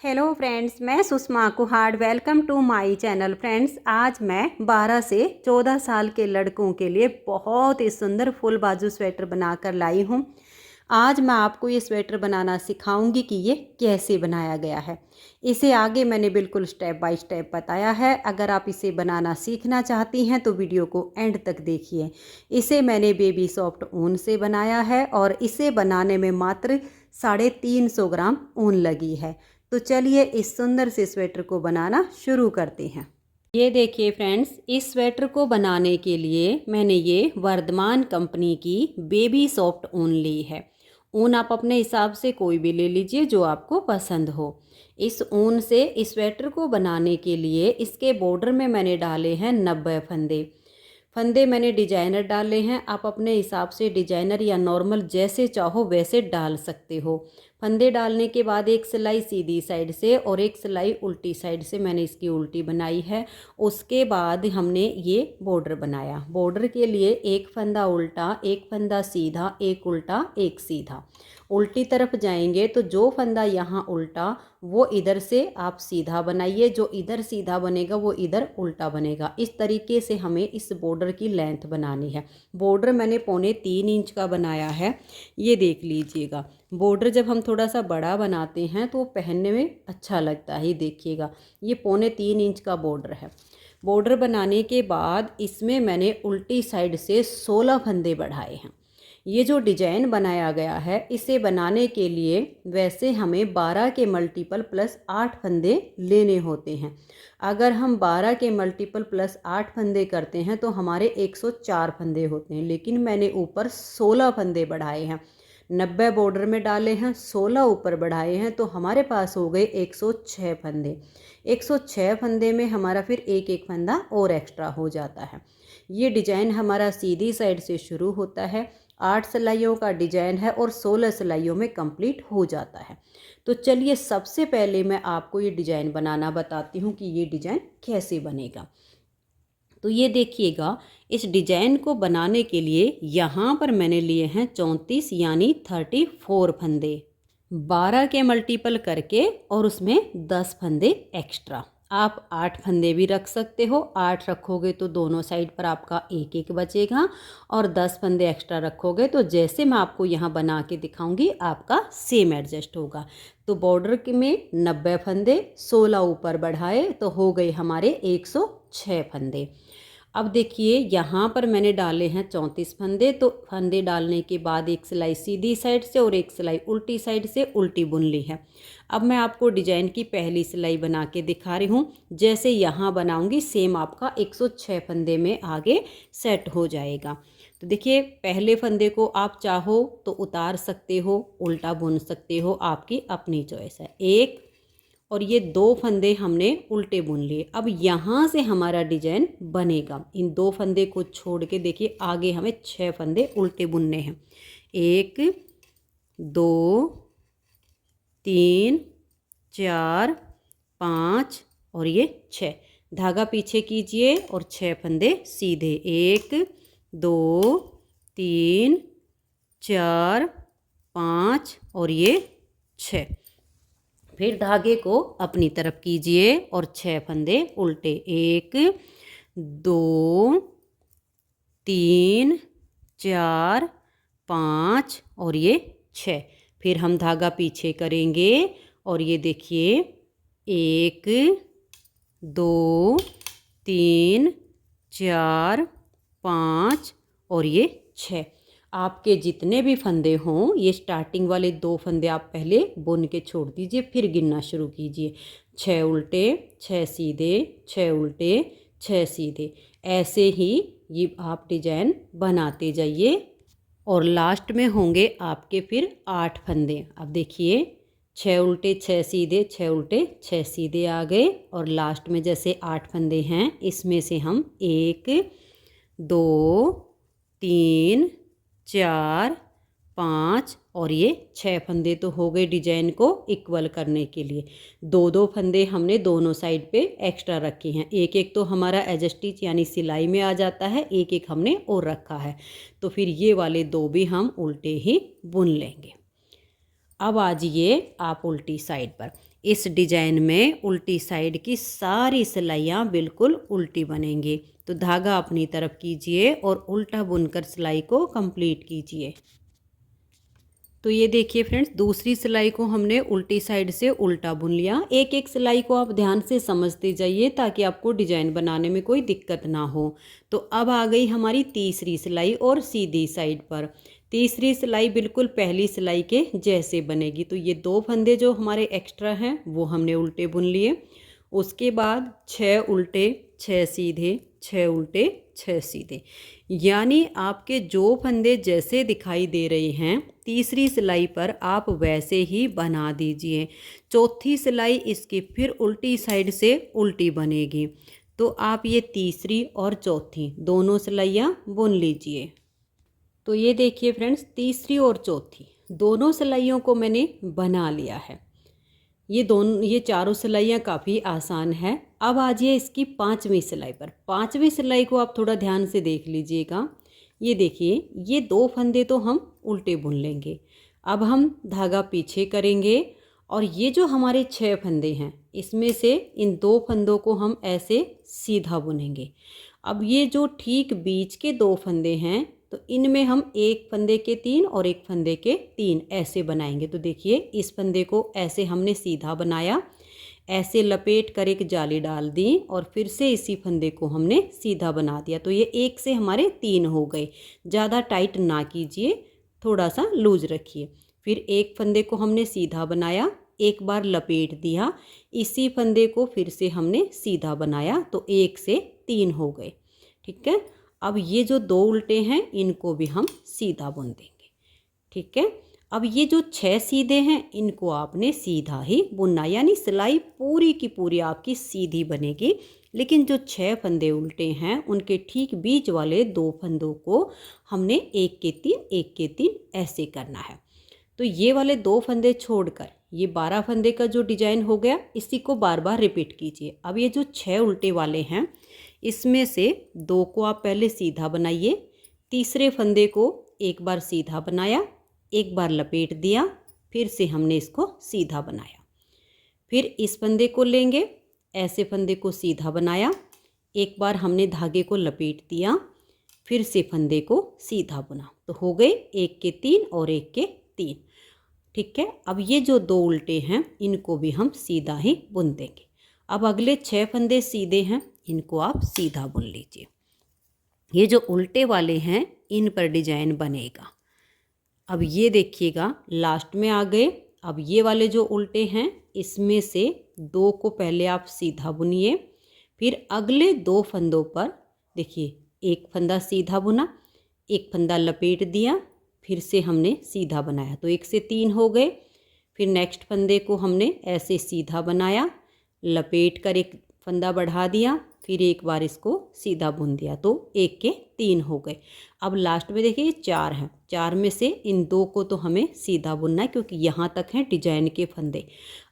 Hello friends, मैं Sushma Kuhad. Welcome to my channel. Friends, आज मैं 12 से 14 साल के लड़कों के लिए बहुत ही सुंदर फुल बाजू स्वेटर बनाकर लाई हूँ। आज मैं आपको ये स्वेटर बनाना सिखाऊंगी कि ये कैसे बनाया गया है। इसे आगे मैंने बिल्कुल स्टेप बाय स्टेप बताया है। अगर आप इसे बनाना सीखना चाहती हैं तो वीडियो को एंड तक देखिए। इसे मैंने बेबी सॉफ्ट ऊन से बनाया है और इसे बनाने में मात्र 350 ग्राम ऊन लगी है। तो चलिए इस सुंदर से स्वेटर को बनाना शुरू करते हैं। ये देखिए फ्रेंड्स, इस स्वेटर को बनाने के लिए मैंने ये वर्धमान कंपनी की बेबी सॉफ्ट ऊन ली है। ऊन आप अपने हिसाब से कोई भी ले लीजिए जो आपको पसंद हो। इस ऊन से इस स्वेटर को बनाने के लिए इसके बॉर्डर में मैंने डाले हैं 90 फंदे। फंदे मैंने डिजाइनर डाले हैं। आप अपने हिसाब से डिजाइनर या नॉर्मल जैसे चाहो वैसे डाल सकते हो। फंदे डालने के बाद एक सिलाई सीधी साइड से और एक सिलाई उल्टी साइड से मैंने इसकी उल्टी बनाई है। उसके बाद हमने ये बॉर्डर बनाया। बॉर्डर के लिए एक फंदा उल्टा, एक फंदा सीधा, एक उल्टा, एक सीधा। उल्टी तरफ जाएंगे तो जो फंदा यहाँ उल्टा वो इधर से आप सीधा बनाइए, जो इधर सीधा बनेगा वो इधर उल्टा बनेगा। इस तरीके से हमें इस बॉर्डर की लेंथ बनानी है। बॉर्डर मैंने 3.25 इंच का बनाया है। ये देख लीजिएगा। बॉर्डर जब हम थोड़ा सा बड़ा बनाते हैं तो पहनने में अच्छा लगता है। ये देखिएगा, ये 3.25 इंच का बॉर्डर है। बॉर्डर बनाने के बाद इसमें मैंने उल्टी साइड से 16 फंदे बढ़ाए हैं। ये जो डिजाइन बनाया गया है इसे बनाने के लिए वैसे हमें 12 के मल्टीपल प्लस 8 फंदे लेने होते हैं। अगर हम 12 के मल्टीपल प्लस 8 फंदे करते हैं तो हमारे 104 फंदे होते हैं, लेकिन मैंने ऊपर 16 फंदे बढ़ाए हैं। 90 बॉर्डर में डाले हैं, 16 ऊपर बढ़ाए हैं, तो हमारे पास हो गए 106 फंदे। 106 फंदे में हमारा फिर एक एक फंदा और एक्स्ट्रा हो जाता है। ये डिजाइन हमारा सीधी साइड से शुरू होता है। 8 सिलाइयों का डिजाइन है और 16 सिलाइयों में कंप्लीट हो जाता है। तो चलिए सबसे पहले मैं आपको ये डिजाइन बनाना बताती हूँ कि ये डिजाइन कैसे बनेगा। तो ये देखिएगा, इस डिजाइन को बनाने के लिए यहाँ पर मैंने लिए हैं 34 यानी 34 फंदे। 12 के मल्टीपल करके और उसमें 10 फंदे एक्स्ट्रा। आप 8 फंदे भी रख सकते हो। 8 रखोगे तो दोनों साइड पर आपका एक एक बचेगा, और 10 फंदे एक्स्ट्रा रखोगे तो जैसे मैं आपको यहाँ बना के दिखाऊंगी आपका सेम एडजस्ट होगा। तो बॉर्डर में 90 फंदे, 16 ऊपर बढ़ाए तो हो गए हमारे 106 फंदे। अब देखिए यहाँ पर मैंने डाले हैं 34 फंदे। तो फंदे डालने के बाद एक सिलाई सीधी साइड से और एक सिलाई उल्टी साइड से उल्टी बुन ली है। अब मैं आपको डिजाइन की पहली सिलाई बना के दिखा रही हूँ। जैसे यहाँ बनाऊंगी सेम आपका 106 फंदे में आगे सेट हो जाएगा। तो देखिए, पहले फंदे को आप चाहो तो उतार सकते हो, उल्टा बुन सकते हो, आपकी अपनी चॉइस है। एक और ये 2 फंदे हमने उल्टे बुन लिए। अब यहाँ से हमारा डिजाइन बनेगा। इन 2 फंदे को छोड़ के देखिए आगे हमें 6 फंदे उल्टे बुनने हैं। 1 2 3 4 5 और ये 6। धागा पीछे कीजिए और 6 फंदे सीधे। 1 2 3 4 5 और ये 6। फिर धागे को अपनी तरफ कीजिए और 6 फंदे उल्टे। 1 2 3 4 5 और ये 6। फिर हम धागा पीछे करेंगे और ये देखिए 1 2 3 4 5 और ये 6। आपके जितने भी फंदे हों, ये स्टार्टिंग वाले 2 फंदे आप पहले बुन के छोड़ दीजिए, फिर गिनना शुरू कीजिए। 6 उल्टे, 6 सीधे, 6 उल्टे, 6 सीधे। ऐसे ही ये आप डिजाइन बनाते जाइए और लास्ट में होंगे आपके फिर 8 फंदे। अब देखिए 6 उल्टे 6 सीधे, 6 उल्टे 6 सीधे आ गए, और लास्ट में जैसे 8 फंदे हैं इसमें से हम 1 2 3 4 5 और ये 6 फंदे तो हो गए डिजाइन को इक्वल करने के लिए। 2 फंदे हमने दोनों साइड पे एक्स्ट्रा रखे हैं। एक एक तो हमारा एडजस्टिच यानी सिलाई में आ जाता है, एक एक हमने और रखा है। तो फिर ये वाले 2 भी हम उल्टे ही बुन लेंगे। अब आ जाइए आप उल्टी साइड पर। इस डिजाइन में उल्टी साइड की सारी सिलाइयाँ बिल्कुल उल्टी बनेंगी। तो धागा अपनी तरफ कीजिए और उल्टा बुनकर सिलाई को कंप्लीट कीजिए। तो ये देखिए फ्रेंड्स, दूसरी सिलाई को हमने उल्टी साइड से उल्टा बुन लिया। एक एक सिलाई को आप ध्यान से समझते जाइए ताकि आपको डिजाइन बनाने में कोई दिक्कत ना हो। तो अब आ गई हमारी तीसरी सिलाई और सीधी साइड पर। तीसरी सिलाई बिल्कुल पहली सिलाई के जैसे बनेगी। तो ये 2 फंदे जो हमारे एक्स्ट्रा हैं वो हमने उल्टे बुन लिए। उसके बाद 6 उल्टे 6 सीधे, 6 उल्टे 6 सीधे, यानी आपके जो फंदे जैसे दिखाई दे रहे हैं तीसरी सिलाई पर आप वैसे ही बना दीजिए। चौथी सिलाई इसकी फिर उल्टी साइड से उल्टी बनेगी। तो आप ये तीसरी और चौथी दोनों सिलाइयाँ बुन लीजिए। तो ये देखिए फ्रेंड्स, तीसरी और चौथी दोनों सिलाइयों को मैंने बना लिया है। ये चारों सिलाइयाँ काफ़ी आसान है। अब आ जाइए इसकी 5वीं सिलाई पर। 5वीं सिलाई को आप थोड़ा ध्यान से देख लीजिएगा। ये देखिए, ये 2 फंदे तो हम उल्टे बुन लेंगे। अब हम धागा पीछे करेंगे और ये जो हमारे 6 फंदे हैं इसमें से इन 2 फंदों को हम ऐसे सीधा बुनेंगे। अब ये जो ठीक बीच के 2 फंदे हैं तो इनमें हम एक फंदे के 3 और एक फंदे के 3 ऐसे बनाएंगे। तो देखिए, इस फंदे को ऐसे हमने सीधा बनाया, ऐसे लपेट कर एक जाली डाल दी और फिर से इसी फंदे को हमने सीधा बना दिया। तो ये एक से हमारे 3 हो गए। ज़्यादा टाइट ना कीजिए, थोड़ा सा लूज रखिए। फिर एक फंदे को हमने सीधा बनाया, एक बार लपेट दिया, इसी फंदे को फिर से हमने सीधा बनाया, तो 1 से 3 हो गए। ठीक है। अब ये जो 2 उल्टे हैं इनको भी हम सीधा बुन देंगे। ठीक है। अब ये जो 6 सीधे हैं इनको आपने सीधा ही बुनना, यानी सिलाई पूरी की पूरी आपकी सीधी बनेगी। लेकिन जो 6 फंदे उल्टे हैं उनके ठीक बीच वाले 2 फंदों को हमने 1 के 3 1 के 3 ऐसे करना है। तो ये वाले 2 फंदे छोड़कर ये 12 फंदे का जो डिजाइन हो गया, इसी को बार बार रिपीट कीजिए। अब ये जो 6 उल्टे वाले हैं इसमें से 2 को आप पहले सीधा बनाइए, तीसरे फंदे को एक बार सीधा बनाया, एक बार लपेट दिया, फिर से हमने इसको सीधा बनाया। फिर इस फंदे को लेंगे, ऐसे फंदे को सीधा बनाया, एक बार हमने धागे को लपेट दिया, फिर से फंदे को सीधा बुना। तो हो गए 1 के 3 और 1 के 3। ठीक है। अब ये जो 2 उल्टे हैं इनको भी हम सीधा ही बुन देंगे। अब अगले 6 फंदे सीधे हैं, इनको आप सीधा बुन लीजिए। ये जो उल्टे वाले हैं इन पर डिजाइन बनेगा। अब ये देखिएगा, लास्ट में आ गए। अब ये वाले जो उल्टे हैं इसमें से 2 को पहले आप सीधा बुनिए, फिर अगले 2 फंदों पर देखिए, एक फंदा सीधा बुना, एक फंदा लपेट दिया, फिर से हमने सीधा बनाया, तो 1 से 3 हो गए। फिर नेक्स्ट फंदे को हमने ऐसे सीधा बनाया, लपेट कर एक फंदा बढ़ा दिया, फिर एक बार इसको सीधा बुन दिया, तो 1 के 3 हो गए। अब लास्ट में देखिए 4 हैं, 4 में से इन 2 को तो हमें सीधा बुनना है क्योंकि यहाँ तक हैं डिजाइन के फंदे।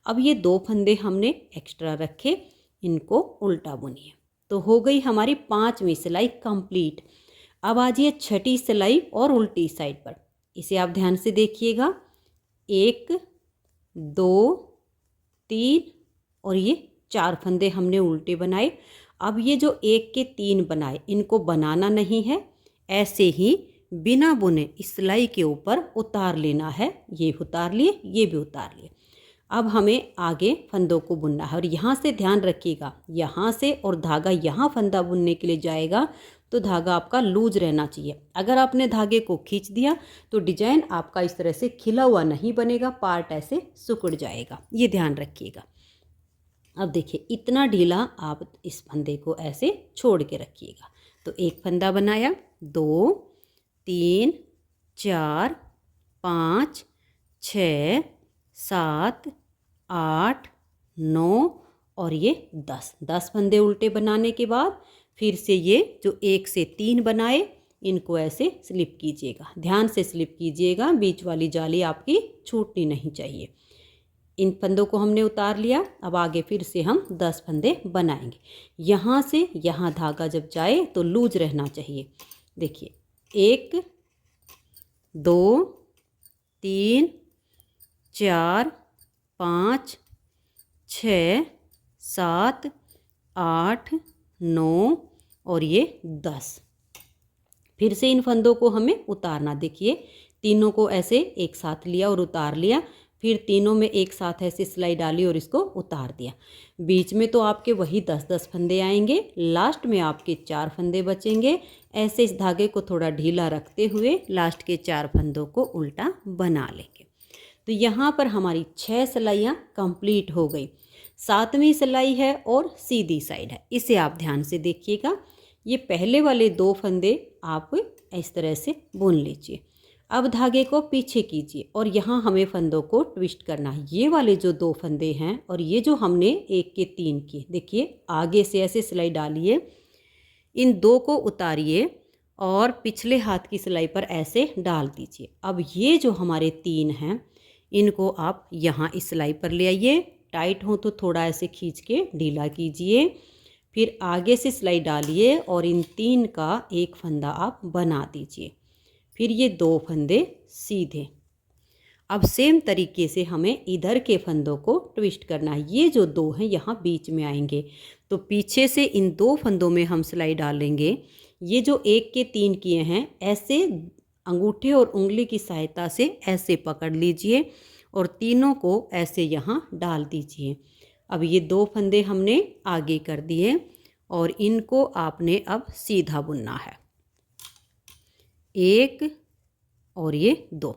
अब ये 2 फंदे हमने एक्स्ट्रा रखे, इनको उल्टा बुनिए। तो हो गई हमारी 5वीं सिलाई कंप्लीट। अब आ जाइए 6ठी सिलाई और उल्टी साइड पर। इसे आप ध्यान से देखिएगा, 1 2 3 और ये 4 फंदे हमने उल्टे बनाए। अब ये जो 1 के 3 बनाए इनको बनाना नहीं है, ऐसे ही बिना बुने इस सिलाई के ऊपर उतार लेना है। ये उतार लिए, ये भी उतार लिए। अब हमें आगे फंदों को बुनना है और यहाँ से ध्यान रखिएगा, यहाँ से और धागा यहाँ फंदा बुनने के लिए जाएगा तो धागा आपका लूज रहना चाहिए। अगर आपने धागे को खींच दिया तो डिजाइन आपका इस तरह से खिला हुआ नहीं बनेगा, पार्ट ऐसे सिकुड़ जाएगा, ये ध्यान रखिएगा। अब देखिए, इतना ढीला आप इस फंदे को ऐसे छोड़ के रखिएगा। तो एक फंदा बनाया, 2 3 4 5 6 7 8 9 और ये 10 फंदे उल्टे बनाने के बाद फिर से ये जो 1 से 3 बनाए इनको ऐसे स्लिप कीजिएगा, ध्यान से स्लिप कीजिएगा, बीच वाली जाली आपकी छूटनी नहीं चाहिए। इन फंदों को हमने उतार लिया। अब आगे फिर से हम 10 फंदे बनाएंगे। यहाँ से यहाँ धागा जब जाए तो लूज रहना चाहिए। देखिए, 1 2 3 4 5 6, 7, 8, 9 और ये 10। फिर से इन फंदों को हमें उतारना। देखिए तीनों को ऐसे एक साथ लिया और उतार लिया, फिर तीनों में एक साथ ऐसे सिलाई डाली और इसको उतार दिया। बीच में तो आपके वही 10-10 फंदे आएंगे, लास्ट में आपके 4 फंदे बचेंगे। ऐसे इस धागे को थोड़ा ढीला रखते हुए लास्ट के 4 फंदों को उल्टा बना लेंगे। तो यहाँ पर हमारी 6 सिलाइयाँ कंप्लीट हो गई। 7वीं सिलाई है और सीधी साइड है, इसे आप ध्यान से देखिएगा। ये पहले वाले 2 फंदे आप इस तरह से बुन लीजिए। अब धागे को पीछे कीजिए और यहाँ हमें फंदों को ट्विस्ट करना है। ये वाले जो 2 फंदे हैं और ये जो हमने 1 के 3 किए, देखिए आगे से ऐसे सिलाई डालिए, इन 2 को उतारिए और पिछले हाथ की सिलाई पर ऐसे डाल दीजिए। अब ये जो हमारे 3 हैं इनको आप यहाँ इस सिलाई पर ले आइए। टाइट हो तो थोड़ा ऐसे खींच के ढीला कीजिए, फिर आगे से सिलाई डालिए और इन 3 का एक फंदा आप बना दीजिए। फिर ये 2 फंदे सीधे। अब सेम तरीके से हमें इधर के फंदों को ट्विस्ट करना है। ये जो 2 हैं यहाँ बीच में आएंगे, तो पीछे से इन 2 फंदों में हम सिलाई डालेंगे। ये जो 1 के 3 किए हैं ऐसे अंगूठे और उंगली की सहायता से ऐसे पकड़ लीजिए और तीनों को ऐसे यहाँ डाल दीजिए। अब ये 2 फंदे हमने आगे कर दिए और इनको आपने अब सीधा बुनना है। 1 और ये 2।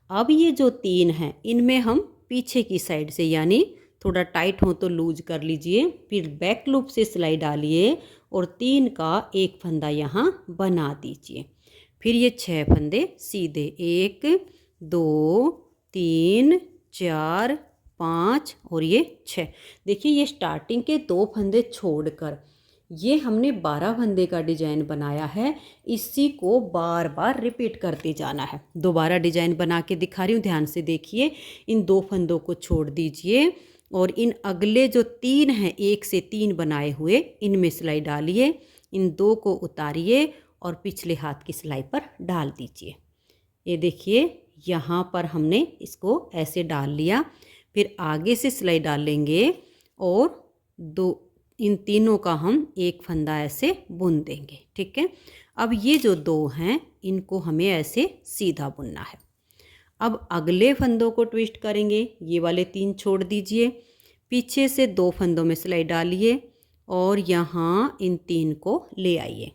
अब ये जो 3 हैं इनमें हम पीछे की साइड से, यानी थोड़ा टाइट हो तो लूज कर लीजिए, फिर बैक लूप से सिलाई डालिए और 3 का एक फंदा यहाँ बना दीजिए। फिर ये 6 फंदे सीधे, 1, 2, 3, 4, 5 और ये 6। देखिए ये स्टार्टिंग के 2 फंदे छोड़कर ये हमने 12 फंदे का डिजाइन बनाया है। इसी को बार बार रिपीट करते जाना है। दोबारा डिजाइन बना के दिखा रही हूँ, ध्यान से देखिए। इन 2 फंदों को छोड़ दीजिए और इन अगले जो 3 हैं 1 से 3 बनाए हुए, इनमें सिलाई डालिए, इन 2 को उतारिए और पिछले हाथ की सिलाई पर डाल दीजिए। ये देखिए यहाँ पर हमने इसको ऐसे डाल लिया, फिर आगे से सिलाई डालेंगे और इन तीनों का हम एक फंदा ऐसे बुन देंगे। ठीक है, अब ये जो 2 हैं इनको हमें ऐसे सीधा बुनना है। अब अगले फंदों को ट्विस्ट करेंगे। ये वाले 3 छोड़ दीजिए, पीछे से 2 फंदों में सिलाई डालिए और यहाँ इन 3 को ले आइए।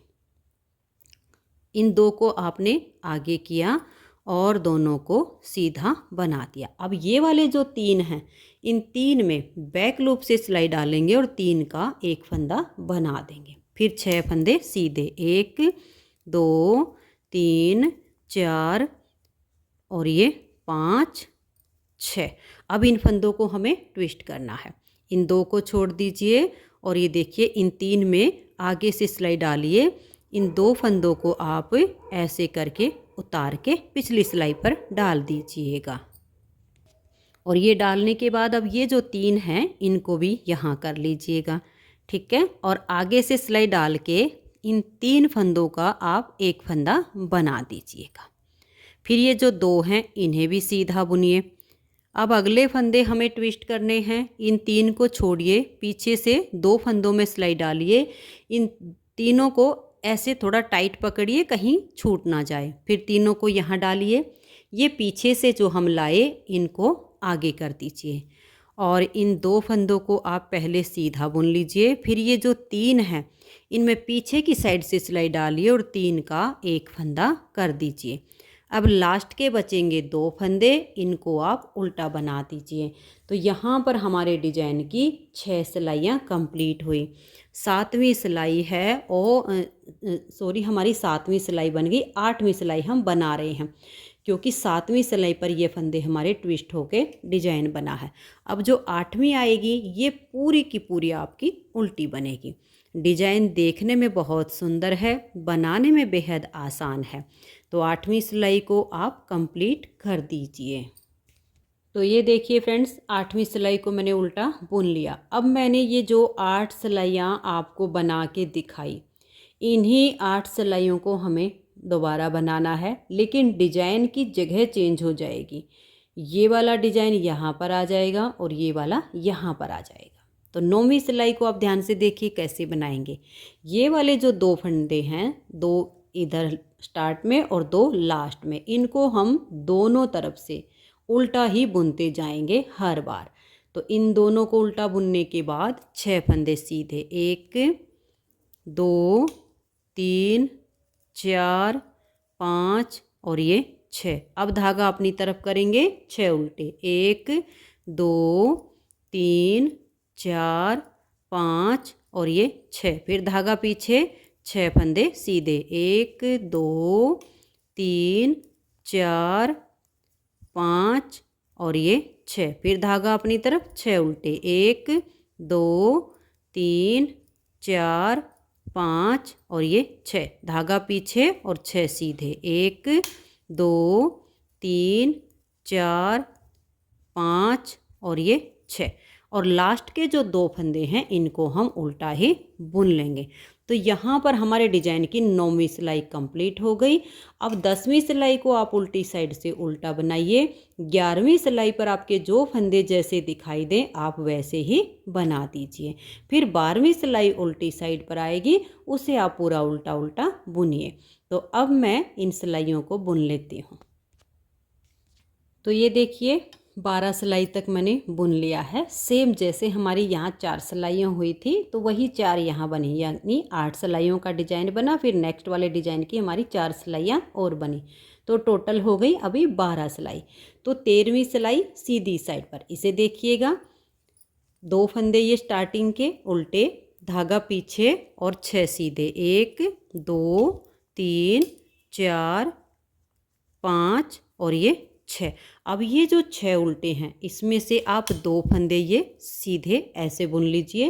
इन 2 को आपने आगे किया और दोनों को सीधा बना दिया। अब ये वाले जो 3 हैं इन 3 में बैक लूप से सिलाई डालेंगे और 3 का एक फंदा बना देंगे। फिर 6 फंदे सीधे, 1, 2, 3, 4 और ये 5, 6। अब इन फंदों को हमें ट्विस्ट करना है। इन 2 को छोड़ दीजिए और ये देखिए इन 3 में आगे से सिलाई डालिए। इन 2 फंदों को आप ऐसे करके उतार के पिछली सिलाई पर डाल दीजिएगा। और ये डालने के बाद अब ये जो 3 हैं इनको भी यहाँ कर लीजिएगा। ठीक है, और आगे से सिलाई डाल के इन 3 फंदों का आप एक फंदा बना दीजिएगा। फिर ये जो 2 हैं इन्हें भी सीधा बुनिए। अब अगले फंदे हमें ट्विस्ट करने हैं। इन 3 को छोड़िए, पीछे से 2 फंदों में सिलाई डालिए। इन तीनों को ऐसे थोड़ा टाइट पकड़िए, कहीं छूट ना जाए। फिर तीनों को यहाँ डालिए। ये पीछे से जो हम लाए इनको आगे कर दीजिए और इन 2 फंदों को आप पहले सीधा बुन लीजिए। फिर ये जो 3 हैं इनमें पीछे की साइड से सिलाई डालिए और 3 का एक फंदा कर दीजिए। अब लास्ट के बचेंगे 2 फंदे, इनको आप उल्टा बना दीजिए। तो यहाँ पर हमारे डिजाइन की 6 सिलाइयाँ कंप्लीट हुई। 7वीं सिलाई है हमारी 7वीं सिलाई बन गई। 8वीं सिलाई हम बना रहे हैं क्योंकि 7वीं सिलाई पर ये फंदे हमारे ट्विस्ट होके डिजाइन बना है। अब जो 8वीं आएगी ये पूरी की पूरी आपकी उल्टी बनेगी। डिजाइन देखने में बहुत सुंदर है, बनाने में बेहद आसान है। तो 8वीं सिलाई को आप कंप्लीट कर दीजिए। तो ये देखिए फ्रेंड्स, 8वीं सिलाई को मैंने उल्टा बुन लिया। अब मैंने ये जो 8 सिलाइयाँ आपको बना के दिखाई, इन्हीं 8 सिलाइयों को हमें दोबारा बनाना है, लेकिन डिजाइन की जगह चेंज हो जाएगी। ये वाला डिजाइन यहाँ पर आ जाएगा और ये वाला यहाँ पर आ जाएगा। तो 9वीं सिलाई को आप ध्यान से देखिए कैसे बनाएंगे। ये वाले जो 2 फंदे हैं, 2 इधर स्टार्ट में और 2 लास्ट में, इनको हम दोनों तरफ से उल्टा ही बुनते जाएंगे हर बार। तो इन दोनों को उल्टा बुनने के बाद 6 फंदे सीधे, 1 2 3 4 5 और ये 6। अब धागा अपनी तरफ करेंगे 6 उल्टे, 1 2 3 4 5 और ये 6। फिर धागा पीछे, 6 फंदे सीधे, 1 2 3 4 5 और ये 6। फिर धागा अपनी तरफ 6 उल्टे, 1 2 3 4 5 और ये 6। धागा पीछे और 6 सीधे, 1 2 3 4 5 और ये 6। और लास्ट के जो 2 फंदे हैं इनको हम उल्टा ही बुन लेंगे। तो यहाँ पर हमारे डिजाइन की 9वीं सिलाई कंप्लीट हो गई। अब 10वीं सिलाई को आप उल्टी साइड से उल्टा बनाइए। 11वीं सिलाई पर आपके जो फंदे जैसे दिखाई दें आप वैसे ही बना दीजिए। फिर 12वीं सिलाई उल्टी साइड पर आएगी, उसे आप पूरा उल्टा उल्टा बुनिए। तो अब मैं इन सिलाइयों को बुन लेती हूँ। तो ये देखिए 12 सिलाई तक मैंने बुन लिया है। सेम जैसे हमारी यहाँ 4 सिलाइयाँ हुई थी तो वही 4 यहाँ बनी, यानी 8 सिलाइयों का डिजाइन बना। फिर नेक्स्ट वाले डिजाइन की हमारी 4 सिलाइयाँ और बनी, तो टोटल हो गई अभी 12 सिलाई। तो 13वीं सिलाई सीधी साइड पर, इसे देखिएगा, 2 फंदे ये स्टार्टिंग के उल्टे, धागा पीछे और 6 सीधे, 1 2 3 4 5 और ये 6। अब ये जो 6 उल्टे हैं इसमें से आप 2 फंदे ये सीधे ऐसे बुन लीजिए।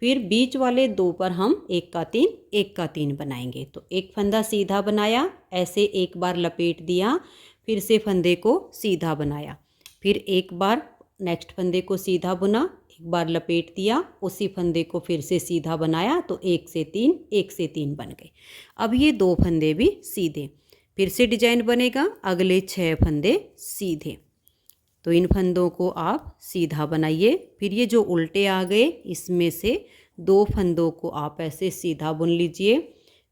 फिर बीच वाले 2 पर हम 1 का 3 1 का 3 बनाएंगे। तो एक फंदा सीधा बनाया, ऐसे एक बार लपेट दिया, फिर से फंदे को सीधा बनाया, फिर एक बार नेक्स्ट फंदे को सीधा बुना, एक बार लपेट दिया, उसी फंदे को फिर से सीधा बनाया, तो 1 से 3 1 से 3 बन गए। अब ये 2 फंदे भी सीधे, फिर से डिजाइन बनेगा, अगले 6 फंदे सीधे। तो इन फंदों को आप सीधा बनाइए। फिर ये जो उल्टे आ गए इसमें से 2 फंदों को आप ऐसे सीधा बुन लीजिए।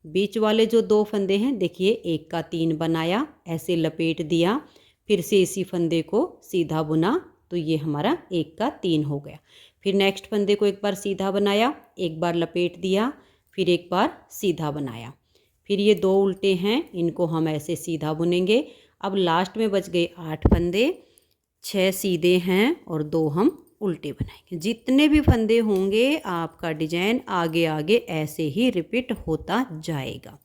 बीच वाले जो 2 फंदे हैं देखिए, 1 का 3 बनाया, ऐसे लपेट दिया, फिर से इसी फंदे को सीधा बुना, तो ये हमारा 1 का 3 हो गया। फिर नेक्स्ट फंदे को एक बार सीधा बनाया, एक बार लपेट दिया, फिर एक बार सीधा बनाया। फिर ये 2 उल्टे हैं, इनको हम ऐसे सीधा बुनेंगे। अब लास्ट में बच गए 8 फंदे, 6 सीधे हैं और 2 हम उल्टे बनाएंगे। जितने भी फंदे होंगे आपका डिजाइन आगे आगे ऐसे ही रिपीट होता जाएगा।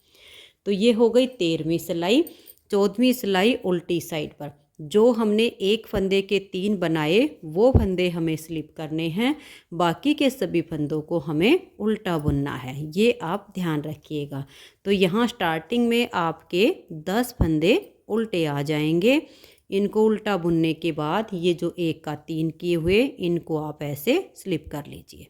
तो ये हो गई 13वीं सिलाई। 14वीं सिलाई उल्टी साइड पर, जो हमने एक फंदे के 3 बनाए वो फंदे हमें स्लिप करने हैं, बाकी के सभी फंदों को हमें उल्टा बुनना है, ये आप ध्यान रखिएगा। तो यहाँ स्टार्टिंग में आपके 10 फंदे उल्टे आ जाएंगे। इनको उल्टा बुनने के बाद ये जो 1 का 3 किए हुए इनको आप ऐसे स्लिप कर लीजिए।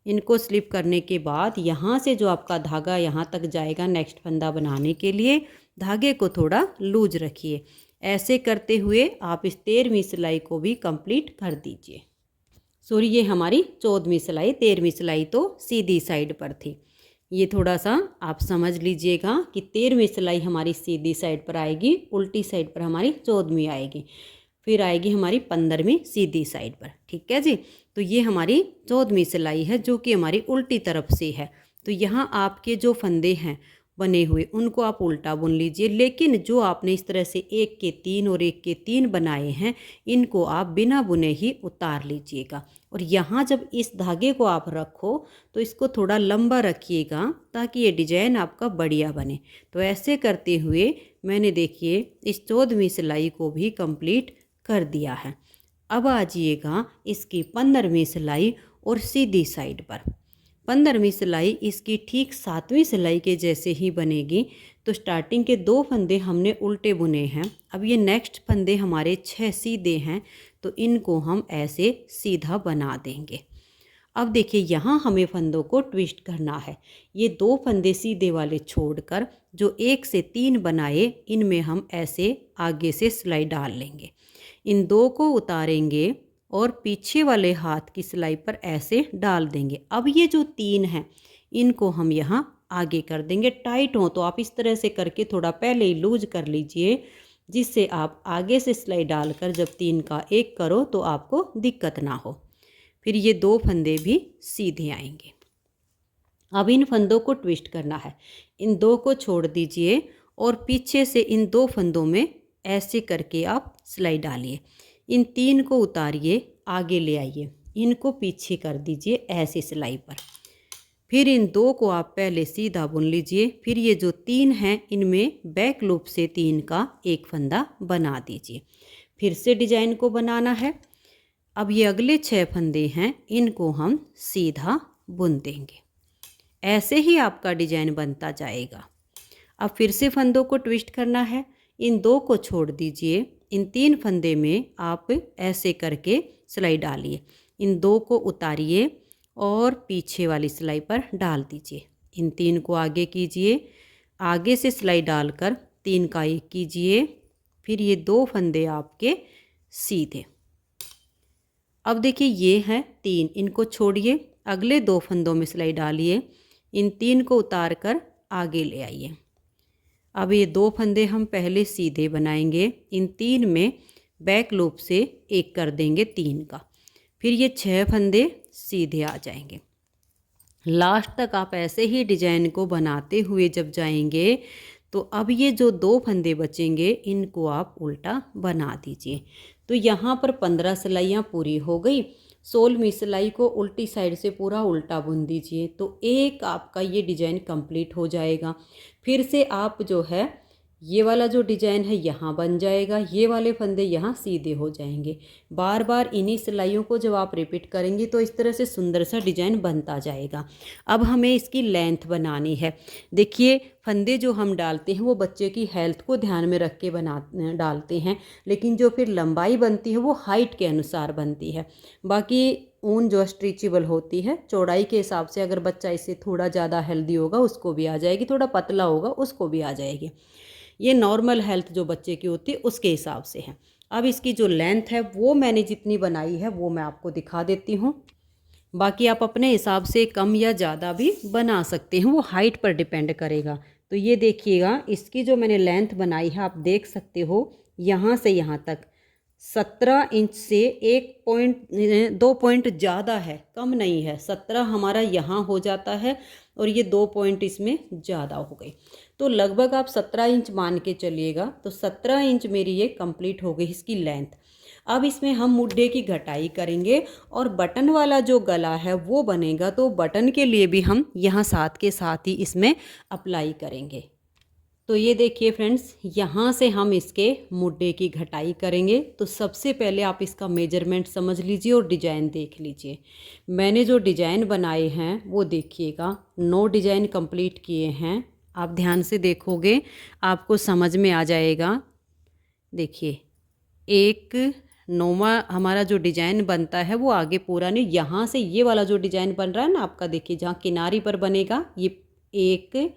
इनको स्लिप करने के बाद यहाँ से जो आपका धागा यहाँ तक जाएगा नेक्स्ट फंदा बनाने के लिए, धागे को थोड़ा लूज रखिए। ऐसे करते हुए आप इस 13वीं सिलाई को भी कंप्लीट कर दीजिए। सॉरी, ये हमारी 14वीं सिलाई, 13वीं सिलाई तो सीधी साइड पर थी। ये थोड़ा सा आप समझ लीजिएगा कि 13वीं सिलाई हमारी सीधी साइड पर आएगी, उल्टी साइड पर हमारी 14वीं आएगी, फिर आएगी हमारी 15वीं सीधी साइड पर। ठीक है जी। तो ये हमारी 14वीं सिलाई है जो कि हमारी उल्टी तरफ से है। तो यहाँ आपके जो फंदे हैं बने हुए उनको आप उल्टा बुन लीजिए, लेकिन जो आपने इस तरह से 1 के 3 और 1 के 3 बनाए हैं इनको आप बिना बुने ही उतार लीजिएगा। और यहाँ जब इस धागे को आप रखो तो इसको थोड़ा लंबा रखिएगा ताकि ये डिजाइन आपका बढ़िया बने। तो ऐसे करते हुए मैंने देखिए इस 14वीं सिलाई को भी कंप्लीट कर दिया है। अब आ जाइएगा इसकी 15वीं सिलाई और सीधी साइड पर। 15वीं सिलाई इसकी ठीक 7वीं सिलाई के जैसे ही बनेगी। तो स्टार्टिंग के 2 फंदे हमने उल्टे बुने हैं, अब ये नेक्स्ट फंदे हमारे 6 सीधे हैं, तो इनको हम ऐसे सीधा बना देंगे। अब देखिए यहाँ हमें फंदों को ट्विस्ट करना है। ये 2 फंदे सीधे वाले छोड़कर जो 1 से 3 बनाए इनमें हम ऐसे आगे से सिलाई डाल लेंगे। इन 2 को उतारेंगे और पीछे वाले हाथ की सिलाई पर ऐसे डाल देंगे। अब ये जो 3 हैं इनको हम यहाँ आगे कर देंगे। टाइट हो तो आप इस तरह से करके थोड़ा पहले ही लूज कर लीजिए, जिससे आप आगे से सिलाई डालकर जब 3 का एक करो तो आपको दिक्कत ना हो। फिर ये 2 फंदे भी सीधे आएंगे। अब इन फंदों को ट्विस्ट करना है। इन 2 को छोड़ दीजिए और पीछे से इन 2 फंदों में ऐसे करके आप सिलाई डालिए। इन 3 को उतारिए, आगे ले आइए, इनको पीछे कर दीजिए ऐसी सिलाई पर। फिर इन 2 को आप पहले सीधा बुन लीजिए। फिर ये जो 3 हैं इनमें बैक लूप से 3 का एक फंदा बना दीजिए। फिर से डिजाइन को बनाना है। अब ये अगले 6 फंदे हैं, इनको हम सीधा बुन देंगे। ऐसे ही आपका डिजाइन बनता जाएगा। अब फिर से फंदों को ट्विस्ट करना है। इन 2 को छोड़ दीजिए, इन 3 फंदे में आप ऐसे करके सिलाई डालिए। इन 2 को उतारिए और पीछे वाली सिलाई पर डाल दीजिए। इन 3 को आगे कीजिए, आगे से सिलाई डालकर 3 का एक कीजिए। फिर ये 2 फंदे आपके सीधे। अब देखिए ये हैं 3, इनको छोड़िए, अगले 2 फंदों में सिलाई डालिए। इन 3 को उतार कर आगे ले आइए। अब ये 2 फंदे हम पहले सीधे बनाएंगे। इन 3 में बैक लूप से एक कर देंगे 3 का। फिर ये 6 फंदे सीधे आ जाएंगे। लास्ट तक आप ऐसे ही डिजाइन को बनाते हुए जब जाएंगे तो अब ये जो 2 फंदे बचेंगे इनको आप उल्टा बना दीजिए। तो यहाँ पर 15 सिलाइयाँ पूरी हो गई। 16वीं सिलाई को उल्टी साइड से पूरा उल्टा बुन दीजिए तो एक आपका ये डिजाइन कंप्लीट हो जाएगा। फिर से आप जो है ये वाला जो डिजाइन है यहाँ बन जाएगा, ये वाले फंदे यहाँ सीधे हो जाएंगे। बार बार इन्हीं सिलाइयों को जब आप रिपीट करेंगे तो इस तरह से सुंदर सा डिजाइन बनता जाएगा। अब हमें इसकी लेंथ बनानी है। देखिए फंदे जो हम डालते हैं वो बच्चे की हेल्थ को ध्यान में रख के डालते हैं, लेकिन जो फिर लंबाई बनती है वो हाइट के अनुसार बनती है। बाकी ऊन जो स्ट्रेचेबल होती है चौड़ाई के हिसाब से, अगर बच्चा इससे थोड़ा ज़्यादा हेल्दी होगा उसको भी आ जाएगी, थोड़ा पतला होगा उसको भी आ जाएगी। ये नॉर्मल हेल्थ जो बच्चे की होती है उसके हिसाब से है। अब इसकी जो लेंथ है वो मैंने जितनी बनाई है वो मैं आपको दिखा देती हूँ। बाकी आप अपने हिसाब से कम या ज़्यादा भी बना सकते हैं, वो हाइट पर डिपेंड करेगा। तो ये देखिएगा इसकी जो मैंने लेंथ बनाई है आप देख सकते हो यहाँ से यहाँ तक 17 इंच से 2 पॉइंट ज़्यादा है, कम नहीं है। 17 हमारा यहाँ हो जाता है और ये 2 पॉइंट इसमें ज़्यादा हो गए, तो लगभग आप 17 इंच मान के चलिएगा। तो 17 इंच मेरी ये कंप्लीट हो गई इसकी लेंथ। अब इसमें हम मुड्ढे की घटाई करेंगे और बटन वाला जो गला है वो बनेगा, तो बटन के लिए भी हम यहाँ साथ के साथ ही इसमें अप्लाई करेंगे। तो ये देखिए फ्रेंड्स, यहाँ से हम इसके मुड्ढे की घटाई करेंगे। तो सबसे पहले आप इसका मेजरमेंट समझ लीजिए और डिजाइन देख लीजिए। मैंने जो डिजाइन बनाए हैं वो देखिएगा, 9 डिजाइन कंप्लीट किए हैं। आप ध्यान से देखोगे आपको समझ में आ जाएगा। देखिए 1 9वां हमारा जो डिजाइन बनता है वो आगे पूरा नहीं, यहाँ से ये वाला जो डिजाइन बन रहा है ना आपका, देखिए जहाँ किनारी पर बनेगा ये 1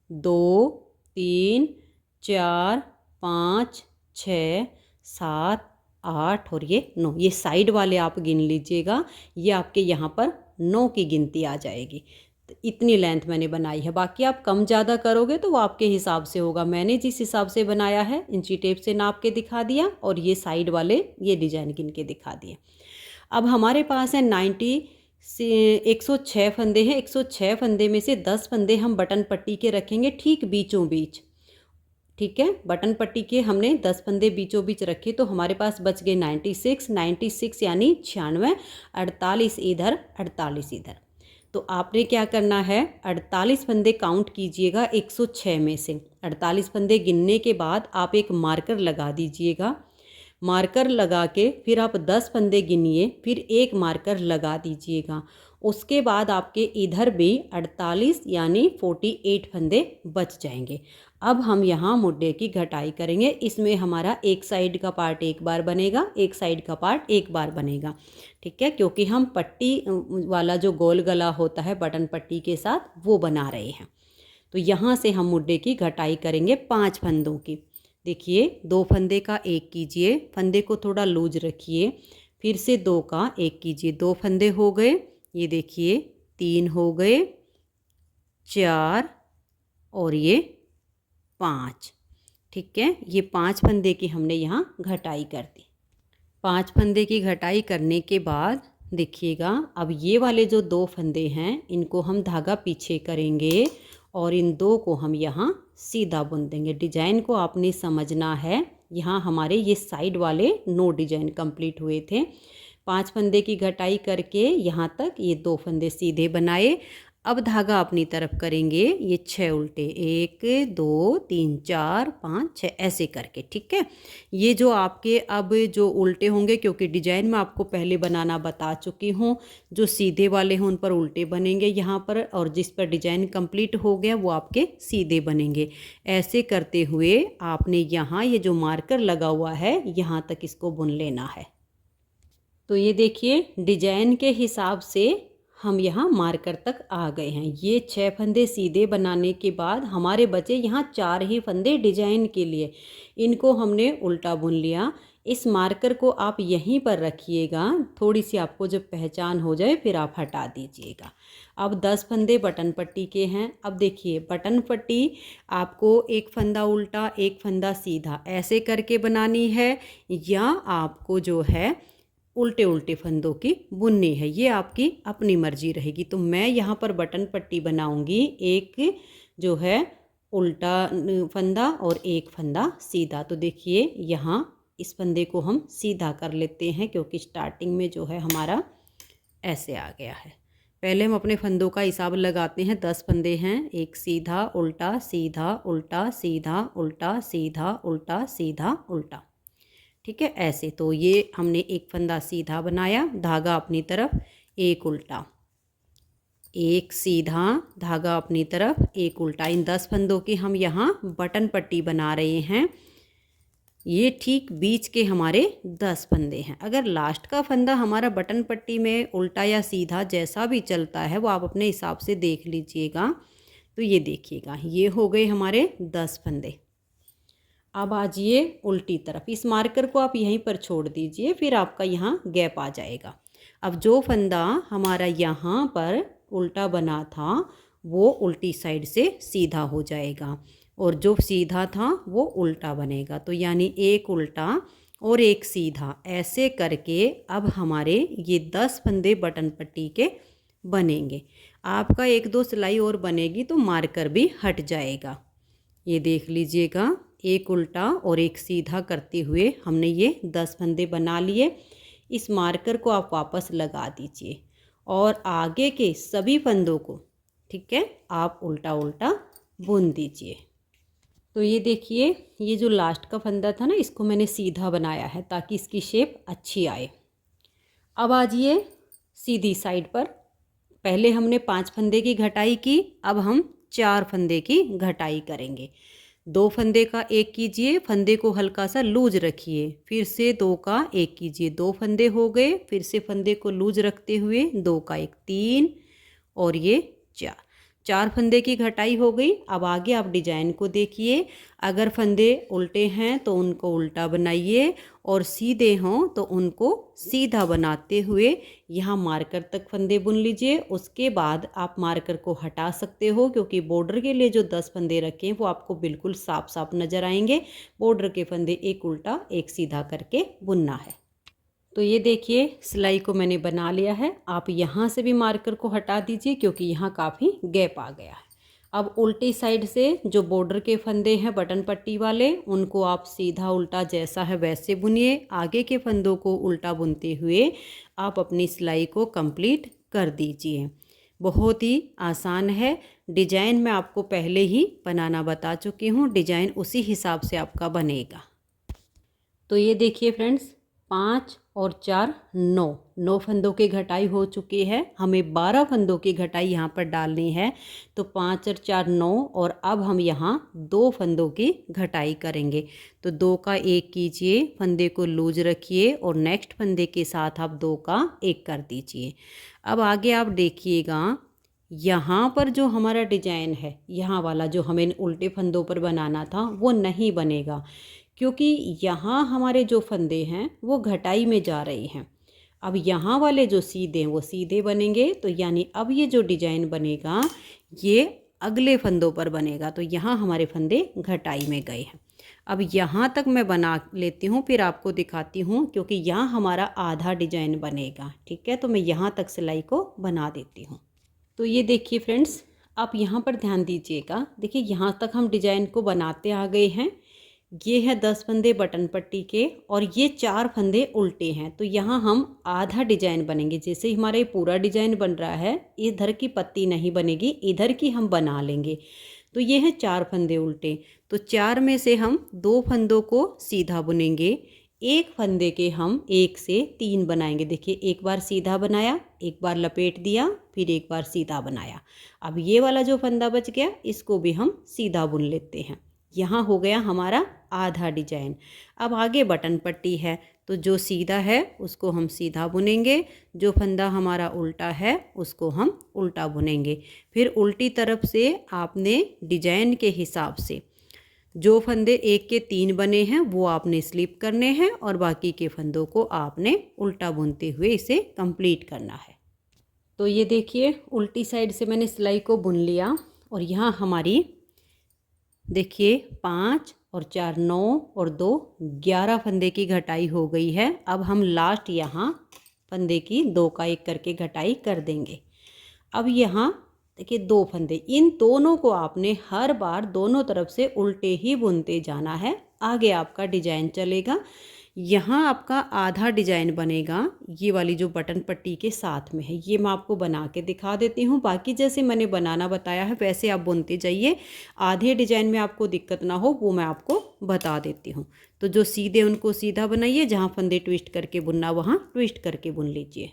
2 3 4 5 6 7 8 और ये 9, ये साइड वाले आप गिन लीजिएगा। ये आपके यहाँ पर 9 की गिनती आ जाएगी। तो इतनी लेंथ मैंने बनाई है। बाकी आप कम ज़्यादा करोगे तो वो आपके हिसाब से होगा। मैंने जिस हिसाब से बनाया है इंची टेप से नाप के दिखा दिया और ये साइड वाले ये डिजाइन गिन के दिखा दिए। अब हमारे पास है 106 फंदे हैं। 106 फंदे में से 10 फंदे हम बटन पट्टी के रखेंगे ठीक बीचों बीच। ठीक है, बटन पट्टी के हमने 10 फंदे बीचों बीच रखे तो हमारे पास बच गए 96 यानी 96, 48 इधर 48 इधर। तो आपने क्या करना है, 48 फंदे काउंट कीजिएगा 106 में से। 48 फंदे गिनने के बाद आप एक मार्कर लगा दीजिएगा। मार्कर लगा के फिर आप 10 फंदे गिनिए, फिर एक मार्कर लगा दीजिएगा। उसके बाद आपके इधर भी 48 यानी 48 फंदे बच जाएंगे। अब हम यहाँ मुड्ढे की घटाई करेंगे। इसमें हमारा एक साइड का पार्ट एक बार बनेगा, एक साइड का पार्ट एक बार बनेगा। ठीक है, क्योंकि हम पट्टी वाला जो गोल गला होता है बटन पट्टी के साथ वो बना रहे हैं। तो यहाँ से हम मुड्ढे की घटाई करेंगे 5 फंदों की। देखिए 2 फंदे का 1 कीजिए, फंदे को थोड़ा लूज रखिए, फिर से 2 का 1 कीजिए, 2 फंदे हो गए। ये देखिए 3 हो गए, 4 और ये 5। ठीक है, ये 5 फंदे की हमने यहाँ घटाई कर दी। 5 फंदे की घटाई करने के बाद देखिएगा, अब ये वाले जो 2 फंदे हैं इनको हम धागा पीछे करेंगे और इन 2 को हम यहाँ सीधा बुन देंगे। डिजाइन को आपने समझना है। यहाँ हमारे ये साइड वाले 9 डिजाइन कंप्लीट हुए थे। 5 फंदे की घटाई करके यहाँ तक ये 2 फंदे सीधे बनाए। अब धागा अपनी तरफ करेंगे, ये 6 उल्टे, 1 2 3 4 5 6 ऐसे करके। ठीक है, ये जो आपके अब जो उल्टे होंगे, क्योंकि डिजाइन में आपको पहले बनाना बता चुकी हूँ, जो सीधे वाले हैं उन पर उल्टे बनेंगे यहाँ पर, और जिस पर डिजाइन कंप्लीट हो गया वो आपके सीधे बनेंगे। ऐसे करते हुए आपने यहाँ ये जो मार्कर लगा हुआ है यहाँ तक इसको बुन लेना है। तो ये देखिए डिजाइन के हिसाब से हम यहाँ मार्कर तक आ गए हैं। ये 6 फंदे सीधे बनाने के बाद हमारे बचे यहाँ 4 ही फंदे डिजाइन के लिए। इनको हमने उल्टा बुन लिया। इस मार्कर को आप यहीं पर रखिएगा, थोड़ी सी आपको जब पहचान हो जाए फिर आप हटा दीजिएगा। अब 10 फंदे बटन पट्टी के हैं। अब देखिए बटन पट्टी आपको एक फंदा उल्टा एक फंदा सीधा ऐसे करके बनानी है, या आपको जो है उल्टे उल्टे फंदों की बुननी है, ये आपकी अपनी मर्जी रहेगी। तो मैं यहाँ पर बटन पट्टी बनाऊंगी, एक जो है उल्टा फंदा और एक फंदा सीधा। तो देखिए यहाँ इस फंदे को हम सीधा कर लेते हैं, क्योंकि स्टार्टिंग में जो है हमारा ऐसे आ गया है। पहले हम अपने फंदों का हिसाब लगाते हैं। 10 फंदे हैं, एक सीधा उल्टा सीधा उल्टा सीधा उल्टा सीधा उल्टा सीधा उल्टा। ठीक है, ऐसे। तो ये हमने एक फंदा सीधा बनाया, धागा अपनी तरफ, एक उल्टा, एक सीधा, धागा अपनी तरफ, एक उल्टा। इन 10 फंदों की हम यहाँ बटन पट्टी बना रहे हैं। ये ठीक बीच के हमारे 10 फंदे हैं। अगर लास्ट का फंदा हमारा बटन पट्टी में उल्टा या सीधा जैसा भी चलता है वो आप अपने हिसाब से देख लीजिएगा। तो ये देखिएगा, ये हो गए हमारे 10 फंदे। अब आ जाइए उल्टी तरफ। इस मार्कर को आप यहीं पर छोड़ दीजिए, फिर आपका यहाँ गैप आ जाएगा। अब जो फंदा हमारा यहाँ पर उल्टा बना था वो उल्टी साइड से सीधा हो जाएगा, और जो सीधा था वो उल्टा बनेगा। तो यानी एक उल्टा और एक सीधा ऐसे करके अब हमारे ये 10 फंदे बटन पट्टी के बनेंगे। आपका 1-2 सिलाई और बनेगी तो मार्कर भी हट जाएगा। ये देख लीजिएगा, एक उल्टा और एक सीधा करते हुए हमने ये 10 फंदे बना लिए। इस मार्कर को आप वापस लगा दीजिए और आगे के सभी फंदों को, ठीक है, आप उल्टा उल्टा बुन दीजिए। तो ये देखिए, ये जो लास्ट का फंदा था ना, इसको मैंने सीधा बनाया है ताकि इसकी शेप अच्छी आए। अब आ जाइए सीधी साइड पर। पहले हमने 5 फंदे की घटाई की, अब हम 4 फंदे की घटाई करेंगे। 2 फंदे का 1 कीजिए, फंदे को हल्का सा लूज रखिए, फिर से 2 का 1 कीजिए, 2 फंदे हो गए, फिर से फंदे को लूज रखते हुए 2 का 1 3 और ये 4 फंदे की घटाई हो गई। अब आगे आप डिजाइन को देखिए। अगर फंदे उल्टे हैं तो उनको उल्टा बनाइए, और सीधे हों तो उनको सीधा बनाते हुए यहाँ मार्कर तक फंदे बुन लीजिए। उसके बाद आप मार्कर को हटा सकते हो, क्योंकि बॉर्डर के लिए जो 10 फंदे रखे हैं वो आपको बिल्कुल साफ साफ नज़र आएंगे। बॉर्डर के फंदे एक उल्टा एक सीधा करके बुनना है। तो ये देखिए सिलाई को मैंने बना लिया है। आप यहाँ से भी मार्कर को हटा दीजिए, क्योंकि यहाँ काफ़ी गैप आ गया है। अब उल्टी साइड से जो बॉर्डर के फंदे हैं बटन पट्टी वाले, उनको आप सीधा उल्टा जैसा है वैसे बुनिए। आगे के फंदों को उल्टा बुनते हुए आप अपनी सिलाई को कंप्लीट कर दीजिए। बहुत ही आसान है। डिजाइन मैं आपको पहले ही बनाना बता चुकी हूँ, डिजाइन उसी हिसाब से आपका बनेगा। तो ये देखिए फ्रेंड्स, 5 और 4 9 फंदों की घटाई हो चुकी है। हमें 12 फंदों की घटाई यहाँ पर डालनी है। तो 5 और 4 9, और अब हम यहाँ 2 फंदों की घटाई करेंगे। तो 2 का 1 कीजिए, फंदे को लूज रखिए और नेक्स्ट फंदे के साथ आप 2 का 1 कर दीजिए। अब आगे आप देखिएगा, यहाँ पर जो हमारा डिजाइन है, यहाँ वाला जो हमें उल्टे फंदों पर बनाना था वो नहीं बनेगा, क्योंकि यहाँ हमारे जो फंदे हैं वो घटाई में जा रहे हैं। अब यहाँ वाले जो सीधे हैं वो सीधे बनेंगे, तो यानी अब ये जो डिजाइन बनेगा ये अगले फंदों पर बनेगा। तो यहाँ हमारे फंदे घटाई में गए हैं। अब यहाँ तक मैं बना लेती हूँ, फिर आपको दिखाती हूँ, क्योंकि यहाँ हमारा आधा डिजाइन बनेगा। ठीक है, तो मैं यहाँ तक सिलाई को बना देती हूँ। तो ये देखिए फ्रेंड्स, आप यहाँ पर ध्यान दीजिएगा। देखिए यहाँ तक हम डिजाइन को बनाते आ गए हैं। ये है 10 फंदे बटन पट्टी के और ये 4 फंदे उल्टे हैं। तो यहाँ हम आधा डिजाइन बनेंगे। जैसे हमारा ये पूरा डिजाइन बन रहा है, इधर की पत्ती नहीं बनेगी, इधर की हम बना लेंगे। तो ये है 4 फंदे उल्टे। तो 4 में से हम 2 फंदों को सीधा बुनेंगे, एक फंदे के हम 1 से 3 बनाएंगे। देखिए एक बार सीधा बनाया, एक बार लपेट दिया, फिर एक बार सीधा बनाया। अब ये वाला जो फंदा बच गया इसको भी हम सीधा बुन लेते हैं। यहाँ हो गया हमारा आधा डिजाइन। अब आगे बटन पट्टी है, तो जो सीधा है उसको हम सीधा बुनेंगे, जो फंदा हमारा उल्टा है उसको हम उल्टा बुनेंगे। फिर उल्टी तरफ से आपने डिजाइन के हिसाब से जो फंदे 1 के 3 बने हैं वो आपने स्लिप करने हैं और बाकी के फंदों को आपने उल्टा बुनते हुए इसे कंप्लीट करना है। तो ये देखिए उल्टी साइड से मैंने सिलाई को बुन लिया और यहाँ हमारी देखिए 5 और 4 9 और 2 11 फंदे की घटाई हो गई है। अब हम लास्ट यहाँ फंदे की 2 का 1 करके घटाई कर देंगे। अब यहाँ देखिए 2 फंदे, इन दोनों को आपने हर बार दोनों तरफ से उल्टे ही बुनते जाना है। आगे आपका डिजाइन चलेगा। यहाँ आपका आधा डिजाइन बनेगा, ये वाली जो बटन पट्टी के साथ में है, ये मैं आपको बना के दिखा देती हूँ। बाकी जैसे मैंने बनाना बताया है वैसे आप बुनते जाइए। आधे डिजाइन में आपको दिक्कत ना हो वो मैं आपको बता देती हूँ। तो जो सीधे उनको सीधा बनाइए, जहाँ फंदे ट्विस्ट करके बुनना वहाँ ट्विस्ट करके बुन लीजिए।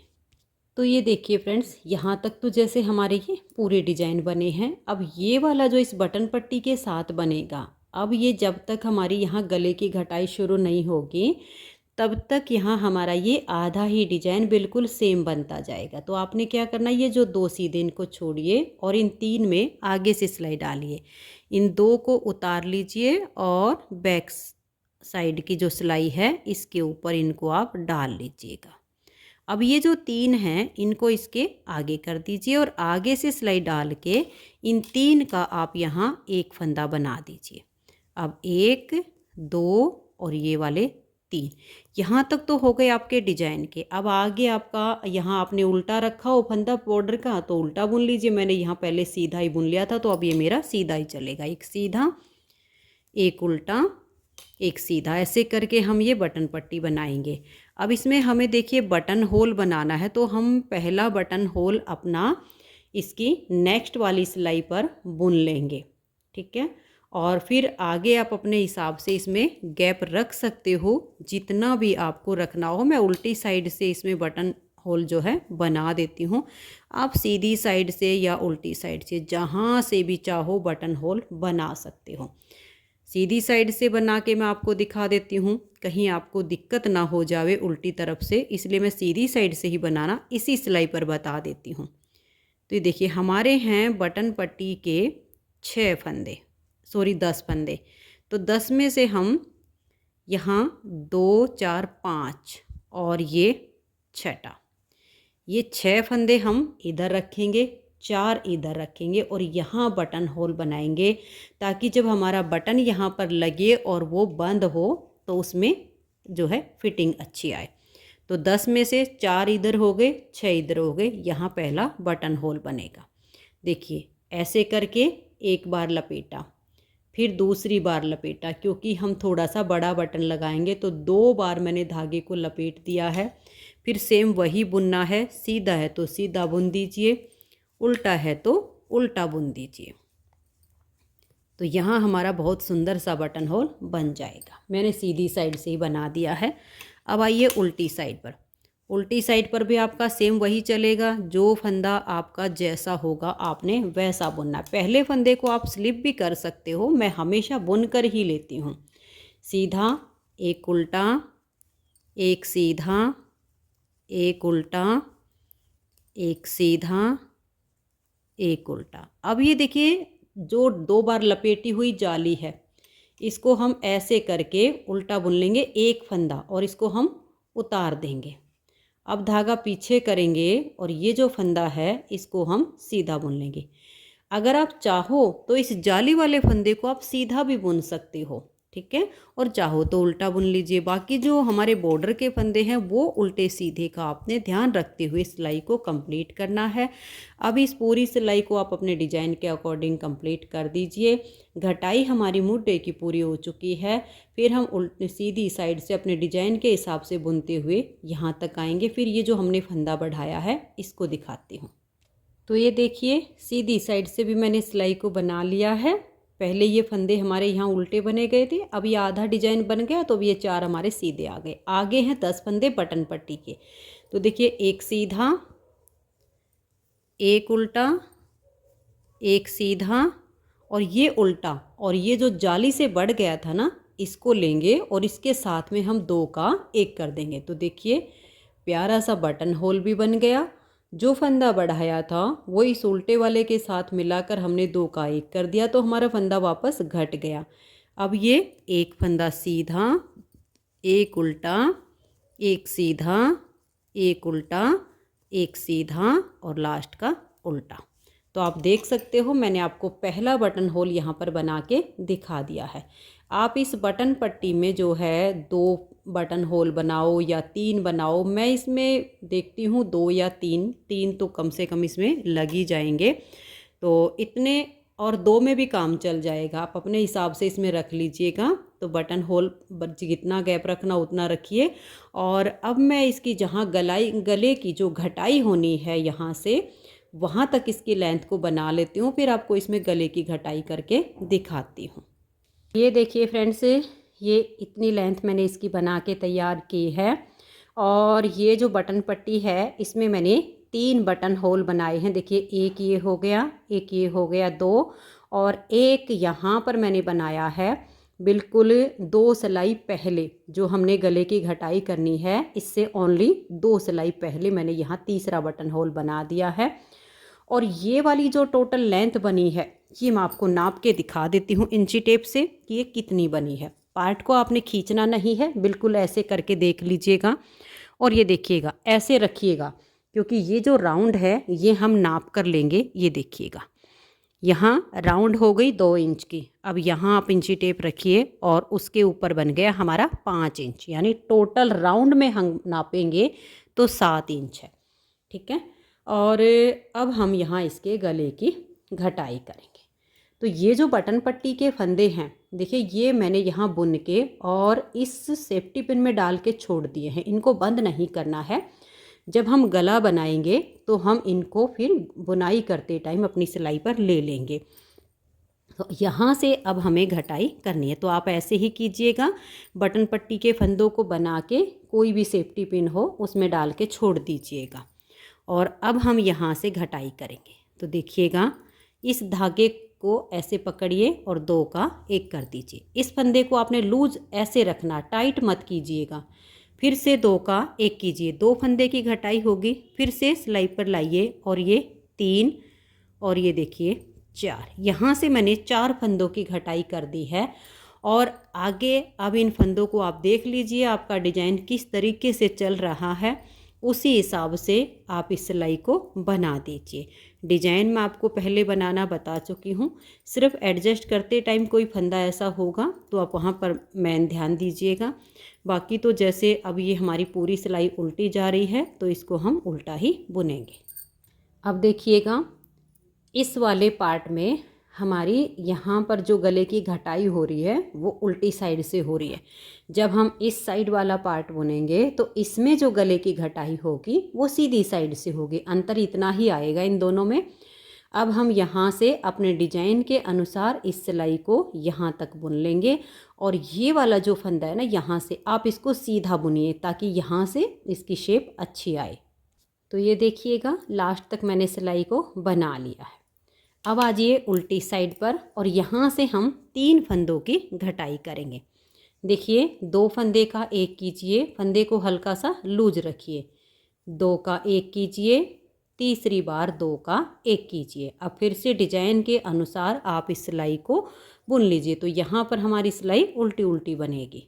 तो ये देखिए फ्रेंड्स, यहाँ तक तो जैसे हमारे ये पूरे डिजाइन बने हैं। अब ये वाला जो इस बटन पट्टी के साथ बनेगा, अब ये जब तक हमारी यहाँ गले की घटाई शुरू नहीं होगी तब तक यहाँ हमारा ये आधा ही डिजाइन बिल्कुल सेम बनता जाएगा। तो आपने क्या करना, ये जो 2 सीधे इनको छोड़िए और इन 3 में आगे से सिलाई डालिए। इन 2 को उतार लीजिए और बैक साइड की जो सिलाई है इसके ऊपर इनको आप डाल लीजिएगा। अब ये जो 3 हैं इनको इसके आगे कर दीजिए और आगे से सिलाई डाल के इन 3 का आप यहाँ एक फंदा बना दीजिए। अब 1 2 और ये वाले 3, यहाँ तक तो हो गए आपके डिजाइन के। अब आगे आपका यहाँ आपने उल्टा रखा हो फंदा बॉर्डर का, तो उल्टा बुन लीजिए। मैंने यहाँ पहले सीधा ही बुन लिया था, तो अब ये मेरा सीधा ही चलेगा। एक सीधा, एक उल्टा, एक सीधा, ऐसे करके हम ये बटन पट्टी बनाएंगे। अब इसमें हमें देखिए बटन होल बनाना है, तो हम पहला बटन होल अपना इसकी नेक्स्ट वाली सिलाई पर बुन लेंगे। ठीक है, और फिर आगे आप अपने हिसाब से इसमें गैप रख सकते हो, जितना भी आपको रखना हो। मैं उल्टी साइड से इसमें बटन होल जो है बना देती हूँ। आप सीधी साइड से या उल्टी साइड से जहाँ से भी चाहो बटन होल बना सकते हो। सीधी साइड से बना के मैं आपको दिखा देती हूँ, कहीं आपको दिक्कत ना हो जावे उल्टी तरफ से, इसलिए मैं सीधी साइड से ही बनाना इसी सिलाई पर बता देती हूँ। तो ये देखिए हमारे हैं बटन पट्टी के 10 फंदे। तो 10 में से हम यहाँ 2 4 5 और ये छठा, ये 6 फंदे हम इधर रखेंगे, 4 इधर रखेंगे और यहाँ बटन होल बनाएंगे, ताकि जब हमारा बटन यहाँ पर लगे और वो बंद हो तो उसमें जो है फिटिंग अच्छी आए। तो 10 में से 4 इधर हो गए, 6 इधर हो गए, यहाँ पहला बटन होल बनेगा। देखिए ऐसे करके एक बार लपेटा, फिर दूसरी बार लपेटा, क्योंकि हम थोड़ा सा बड़ा बटन लगाएंगे तो 2 बार मैंने धागे को लपेट दिया है। फिर सेम वही बुनना है, सीधा है तो सीधा बुन दीजिए, उल्टा है तो उल्टा बुन दीजिए। तो यहाँ हमारा बहुत सुंदर सा बटन होल बन जाएगा। मैंने सीधी साइड से ही बना दिया है। अब आइए उल्टी साइड पर। उल्टी साइड पर भी आपका सेम वही चलेगा, जो फंदा आपका जैसा होगा आपने वैसा बुनना। पहले फंदे को आप स्लिप भी कर सकते हो, मैं हमेशा बुन कर ही लेती हूँ। सीधा, एक उल्टा, एक सीधा, एक उल्टा, एक सीधा, एक उल्टा। अब ये देखिए जो 2 बार लपेटी हुई जाली है, इसको हम ऐसे करके उल्टा बुन लेंगे एक फंदा और इसको हम उतार देंगे। अब धागा पीछे करेंगे और ये जो फंदा है इसको हम सीधा बुन लेंगे। अगर आप चाहो तो इस जाली वाले फंदे को आप सीधा भी बुन सकते हो, ठीक है, और चाहो तो उल्टा बुन लीजिए। बाकी जो हमारे बॉर्डर के फंदे हैं वो उल्टे सीधे का आपने ध्यान रखते हुए सिलाई को कंप्लीट करना है। अब इस पूरी सिलाई को आप अपने डिजाइन के अकॉर्डिंग कंप्लीट कर दीजिए। घटाई हमारी मुड्ढे की पूरी हो चुकी है। फिर हम उल्टी सीधी साइड से अपने डिजाइन के हिसाब से बुनते हुए यहाँ तक आएंगे। फिर ये जो हमने फंदा बढ़ाया है इसको दिखाती हूँ। तो ये देखिए सीधी साइड से भी मैंने सिलाई को बना लिया है। पहले ये फंदे हमारे यहाँ उल्टे बने गए थे, अब ये आधा डिजाइन बन गया तो अब ये 4 हमारे सीधे आ गए। आगे हैं 10 फंदे बटन पट्टी के। तो देखिए एक सीधा, एक उल्टा, एक सीधा और ये उल्टा, और ये जो जाली से बढ़ गया था ना इसको लेंगे और इसके साथ में हम 2 का 1 कर देंगे। तो देखिए प्यारा सा बटन होल भी बन गया। जो फंदा बढ़ाया था वो इस उल्टे वाले के साथ मिलाकर हमने 2 का 1 कर दिया तो हमारा फंदा वापस घट गया। अब ये एक फंदा सीधा, एक उल्टा, एक सीधा, एक उल्टा, एक सीधा और लास्ट का उल्टा। तो आप देख सकते हो मैंने आपको पहला बटन होल यहाँ पर बना के दिखा दिया है। आप इस बटन पट्टी में जो है 2 बटन होल बनाओ या 3 बनाओ, मैं इसमें देखती हूँ 2 या 3 तो कम से कम इसमें लग ही जाएंगे। तो इतने और 2 में भी काम चल जाएगा, आप अपने हिसाब से इसमें रख लीजिएगा। तो बटन होल जितना गैप रखना उतना रखिए। और अब मैं इसकी जहाँ गले की जो घटाई होनी है यहाँ से वहाँ तक इसकी लेंथ को बना लेती हूँ, फिर आपको इसमें गले की घटाई करके दिखाती हूँ। ये देखिए फ्रेंड्स, ये इतनी लेंथ मैंने इसकी बना के तैयार की है। और ये जो बटन पट्टी है इसमें मैंने 3 बटन होल बनाए हैं। देखिए एक ये हो गया, एक ये हो गया 2, और एक यहाँ पर मैंने बनाया है बिल्कुल 2 सिलाई पहले। जो हमने गले की घटाई करनी है इससे ओनली 2 सिलाई पहले मैंने यहाँ तीसरा बटन होल बना दिया है। और ये वाली जो टोटल लेंथ बनी है ये मैं आपको नाप के दिखा देती हूँ इंची टेप से कि ये कितनी बनी है। पार्ट को आपने खींचना नहीं है, बिल्कुल ऐसे करके देख लीजिएगा और ये देखिएगा ऐसे रखिएगा, क्योंकि ये जो राउंड है ये हम नाप कर लेंगे। ये देखिएगा यहाँ राउंड हो गई 2 इंच की। अब यहाँ आप इंची टेप रखिए और उसके ऊपर बन गया हमारा 5 इंच, यानी टोटल राउंड में हम नापेंगे तो 7 इंच है, ठीक है। और अब हम यहाँ इसके गले की घटाई करेंगे। तो ये जो बटन पट्टी के फंदे हैं देखिए ये मैंने यहाँ बुन के और इस सेफ्टी पिन में डाल के छोड़ दिए हैं, इनको बंद नहीं करना है। जब हम गला बनाएंगे तो हम इनको फिर बुनाई करते टाइम अपनी सिलाई पर ले लेंगे। तो यहाँ से अब हमें घटाई करनी है, तो आप ऐसे ही कीजिएगा। बटन पट्टी के फंदों को बना के कोई भी सेफ्टी पिन हो उसमें डाल के छोड़ दीजिएगा। और अब हम यहाँ से घटाई करेंगे। तो देखिएगा इस धागे को ऐसे पकड़िए और 2 का 1 कर दीजिए। इस फंदे को आपने लूज ऐसे रखना, टाइट मत कीजिएगा। फिर से 2 का 1 कीजिए, 2 फंदे की घटाई होगी। फिर से सिलाई पर लाइए और ये 3 और ये देखिए 4। यहाँ से मैंने 4 फंदों की घटाई कर दी है। और आगे अब इन फंदों को आप देख लीजिए आपका डिजाइन किस तरीके से चल रहा है, उसी हिसाब से आप इस सिलाई को बना दीजिए। डिजाइन मैं आपको पहले बनाना बता चुकी हूँ, सिर्फ एडजस्ट करते टाइम कोई फंदा ऐसा होगा तो आप वहाँ पर मैन ध्यान दीजिएगा। बाकी तो जैसे अब ये हमारी पूरी सिलाई उल्टी जा रही है तो इसको हम उल्टा ही बुनेंगे। अब देखिएगा इस वाले पार्ट में हमारी यहाँ पर जो गले की घटाई हो रही है वो उल्टी साइड से हो रही है। जब हम इस साइड वाला पार्ट बुनेंगे तो इसमें जो गले की घटाई होगी वो सीधी साइड से होगी। अंतर इतना ही आएगा इन दोनों में। अब हम यहाँ से अपने डिजाइन के अनुसार इस सिलाई को यहाँ तक बुन लेंगे। और ये वाला जो फंदा है ना यहाँ से आप इसको सीधा बुनिए ताकि यहाँ से इसकी शेप अच्छी आए। तो ये देखिएगा लास्ट तक मैंने सिलाई को बना लिया है। अब आ जाइए उल्टी साइड पर और यहाँ से हम 3 फंदों की घटाई करेंगे। देखिए 2 फंदे का 1 कीजिए, फंदे को हल्का सा लूज रखिए, 2 का 1 कीजिए, तीसरी बार 2 का 1 कीजिए। अब फिर से डिजाइन के अनुसार आप इस सिलाई को बुन लीजिए। तो यहाँ पर हमारी सिलाई उल्टी उल्टी बनेगी।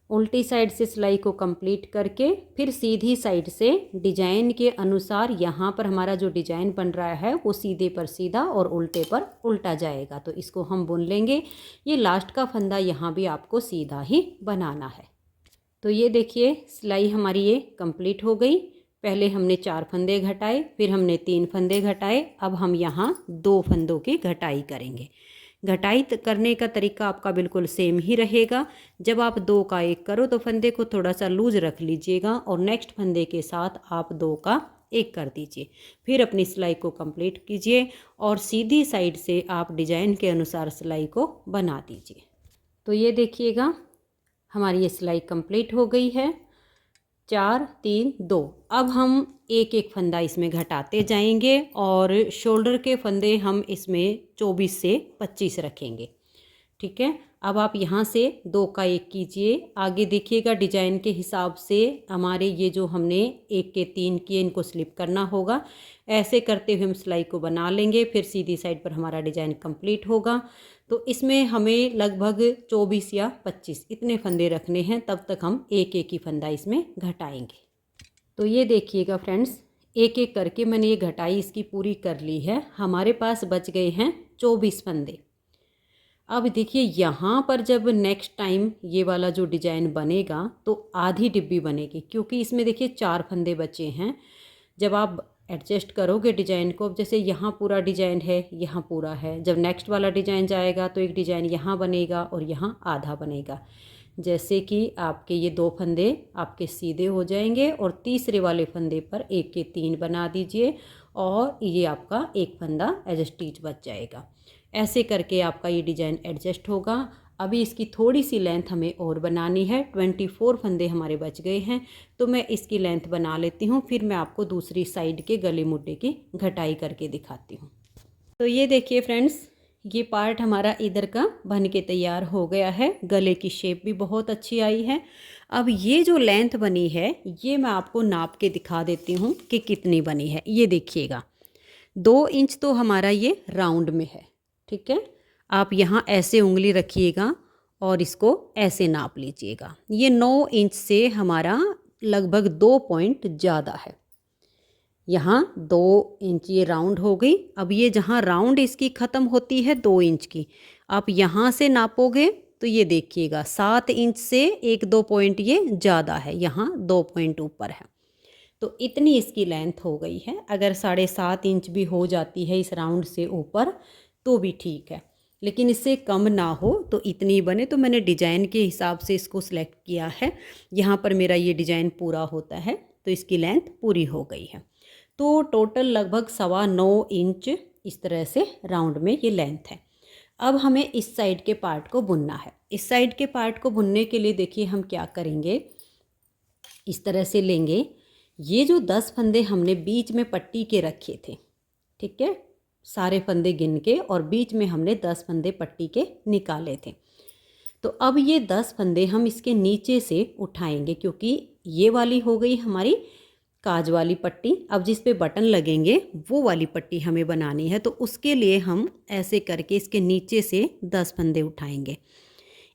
उल्टी साइड से सिलाई को कंप्लीट करके फिर सीधी साइड से डिजाइन के अनुसार यहाँ पर हमारा जो डिजाइन बन रहा है वो सीधे पर सीधा और उल्टे पर उल्टा जाएगा। तो इसको हम बुन लेंगे। ये लास्ट का फंदा यहाँ भी आपको सीधा ही बनाना है। तो ये देखिए सिलाई हमारी ये कंप्लीट हो गई। पहले हमने 4 फंदे घटाए, फिर हमने 3 फंदे घटाए। अब हम यहाँ 2 फंदों की घटाई करेंगे। घटाई करने का तरीका आपका बिल्कुल सेम ही रहेगा। जब आप 2 का 1 करो तो फंदे को थोड़ा सा लूज रख लीजिएगा और नेक्स्ट फंदे के साथ आप 2 का 1 कर दीजिए। फिर अपनी सिलाई को कंप्लीट कीजिए और सीधी साइड से आप डिजाइन के अनुसार सिलाई को बना दीजिए। तो ये देखिएगा हमारी ये सिलाई कंप्लीट हो गई है। 4 3 2। अब हम एक एक फंदा इसमें घटाते जाएंगे और शोल्डर के फंदे हम इसमें 24 से 25 रखेंगे। ठीक है। अब आप यहाँ से 2 का 1 कीजिए। आगे देखिएगा डिजाइन के हिसाब से हमारे ये जो हमने 1 के 3 किए इनको स्लिप करना होगा। ऐसे करते हुए हम सिलाई को बना लेंगे। फिर सीधी साइड पर हमारा डिजाइन कंप्लीट होगा। तो इसमें हमें लगभग 24 या 25 इतने फंदे रखने हैं। तब तक हम एक एक ही फंदा इसमें घटाएंगे। तो ये देखिएगा फ्रेंड्स, एक एक करके मैंने ये घटाई इसकी पूरी कर ली है। हमारे पास बच गए हैं 24 फंदे। अब देखिए यहाँ पर जब नेक्स्ट टाइम ये वाला जो डिजाइन बनेगा तो आधी डिब्बी बनेगी, क्योंकि इसमें देखिए 4 फंदे बचे हैं। जब आप एडजस्ट करोगे डिजाइन को, जैसे यहाँ पूरा डिजाइन है, यहाँ पूरा है, जब नेक्स्ट वाला डिजाइन जाएगा तो एक डिजाइन यहाँ बनेगा और यहाँ आधा बनेगा। जैसे कि आपके ये 2 फंदे आपके सीधे हो जाएंगे और तीसरे वाले फंदे पर 1 के 3 बना दीजिए और ये आपका एक फंदा एज स्टिच बच जाएगा। ऐसे करके आपका ये डिजाइन एडजस्ट होगा। अभी इसकी थोड़ी सी लेंथ हमें और बनानी है। 24 फंदे हमारे बच गए हैं, तो मैं इसकी लेंथ बना लेती हूँ। फिर मैं आपको दूसरी साइड के गले मुड्डे की घटाई करके दिखाती हूँ। तो ये देखिए फ्रेंड्स, ये पार्ट हमारा इधर का बन के तैयार हो गया है। गले की शेप भी बहुत अच्छी आई है। अब ये जो लेंथ बनी है ये मैं आपको नाप के दिखा देती हूँ कि कितनी बनी है। ये देखिएगा 2 इंच तो हमारा ये राउंड में है। ठीक है। आप यहाँ ऐसे उंगली रखिएगा और इसको ऐसे नाप लीजिएगा। ये 9 इंच से हमारा लगभग 2 पॉइंट ज़्यादा है। यहाँ 2 इंच ये राउंड हो गई। अब ये जहाँ राउंड इसकी ख़त्म होती है 2 इंच की, आप यहाँ से नापोगे तो ये देखिएगा 7 इंच से 1-2 पॉइंट ये ज़्यादा है, यहाँ 2 पॉइंट ऊपर है। तो इतनी इसकी लेंथ हो गई है। अगर 7.5 इंच भी हो जाती है इस राउंड से ऊपर तो भी ठीक है, लेकिन इससे कम ना हो तो इतनी बने। तो मैंने डिजाइन के हिसाब से इसको सिलेक्ट किया है। यहाँ पर मेरा ये डिजाइन पूरा होता है तो इसकी लेंथ पूरी हो गई है। तो टोटल लगभग 9.25 इंच इस तरह से राउंड में ये लेंथ है। अब हमें इस साइड के पार्ट को बुनना है। इस साइड के पार्ट को बुनने के लिए देखिए हम क्या करेंगे, इस तरह से लेंगे। ये जो 10 फंदे हमने बीच में पट्टी के रखे थे, ठीक है, सारे फंदे गिन के, और बीच में हमने 10 फंदे पट्टी के निकाले थे। तो अब ये 10 फंदे हम इसके नीचे से उठाएंगे, क्योंकि ये वाली हो गई हमारी काज वाली पट्टी। अब जिस पे बटन लगेंगे वो वाली पट्टी हमें बनानी है। तो उसके लिए हम ऐसे करके इसके नीचे से 10 फंदे उठाएंगे।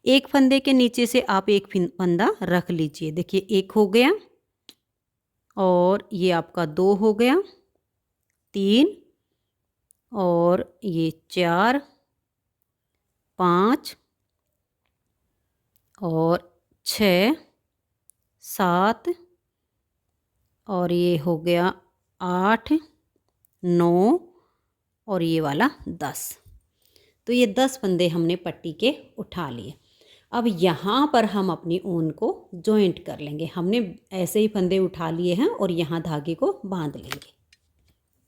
एक फंदे के नीचे से आप एक फंदा रख लीजिए। देखिए 1 हो गया और ये आपका 2 हो गया, 3 और ये 4, 5 और 6, 7 और ये हो गया 8, 9 और ये वाला 10। तो ये 10 फंदे हमने पट्टी के उठा लिए। अब यहाँ पर हम अपनी ऊन को जॉइंट कर लेंगे। हमने ऐसे ही फंदे उठा लिए हैं और यहाँ धागे को बांध लेंगे।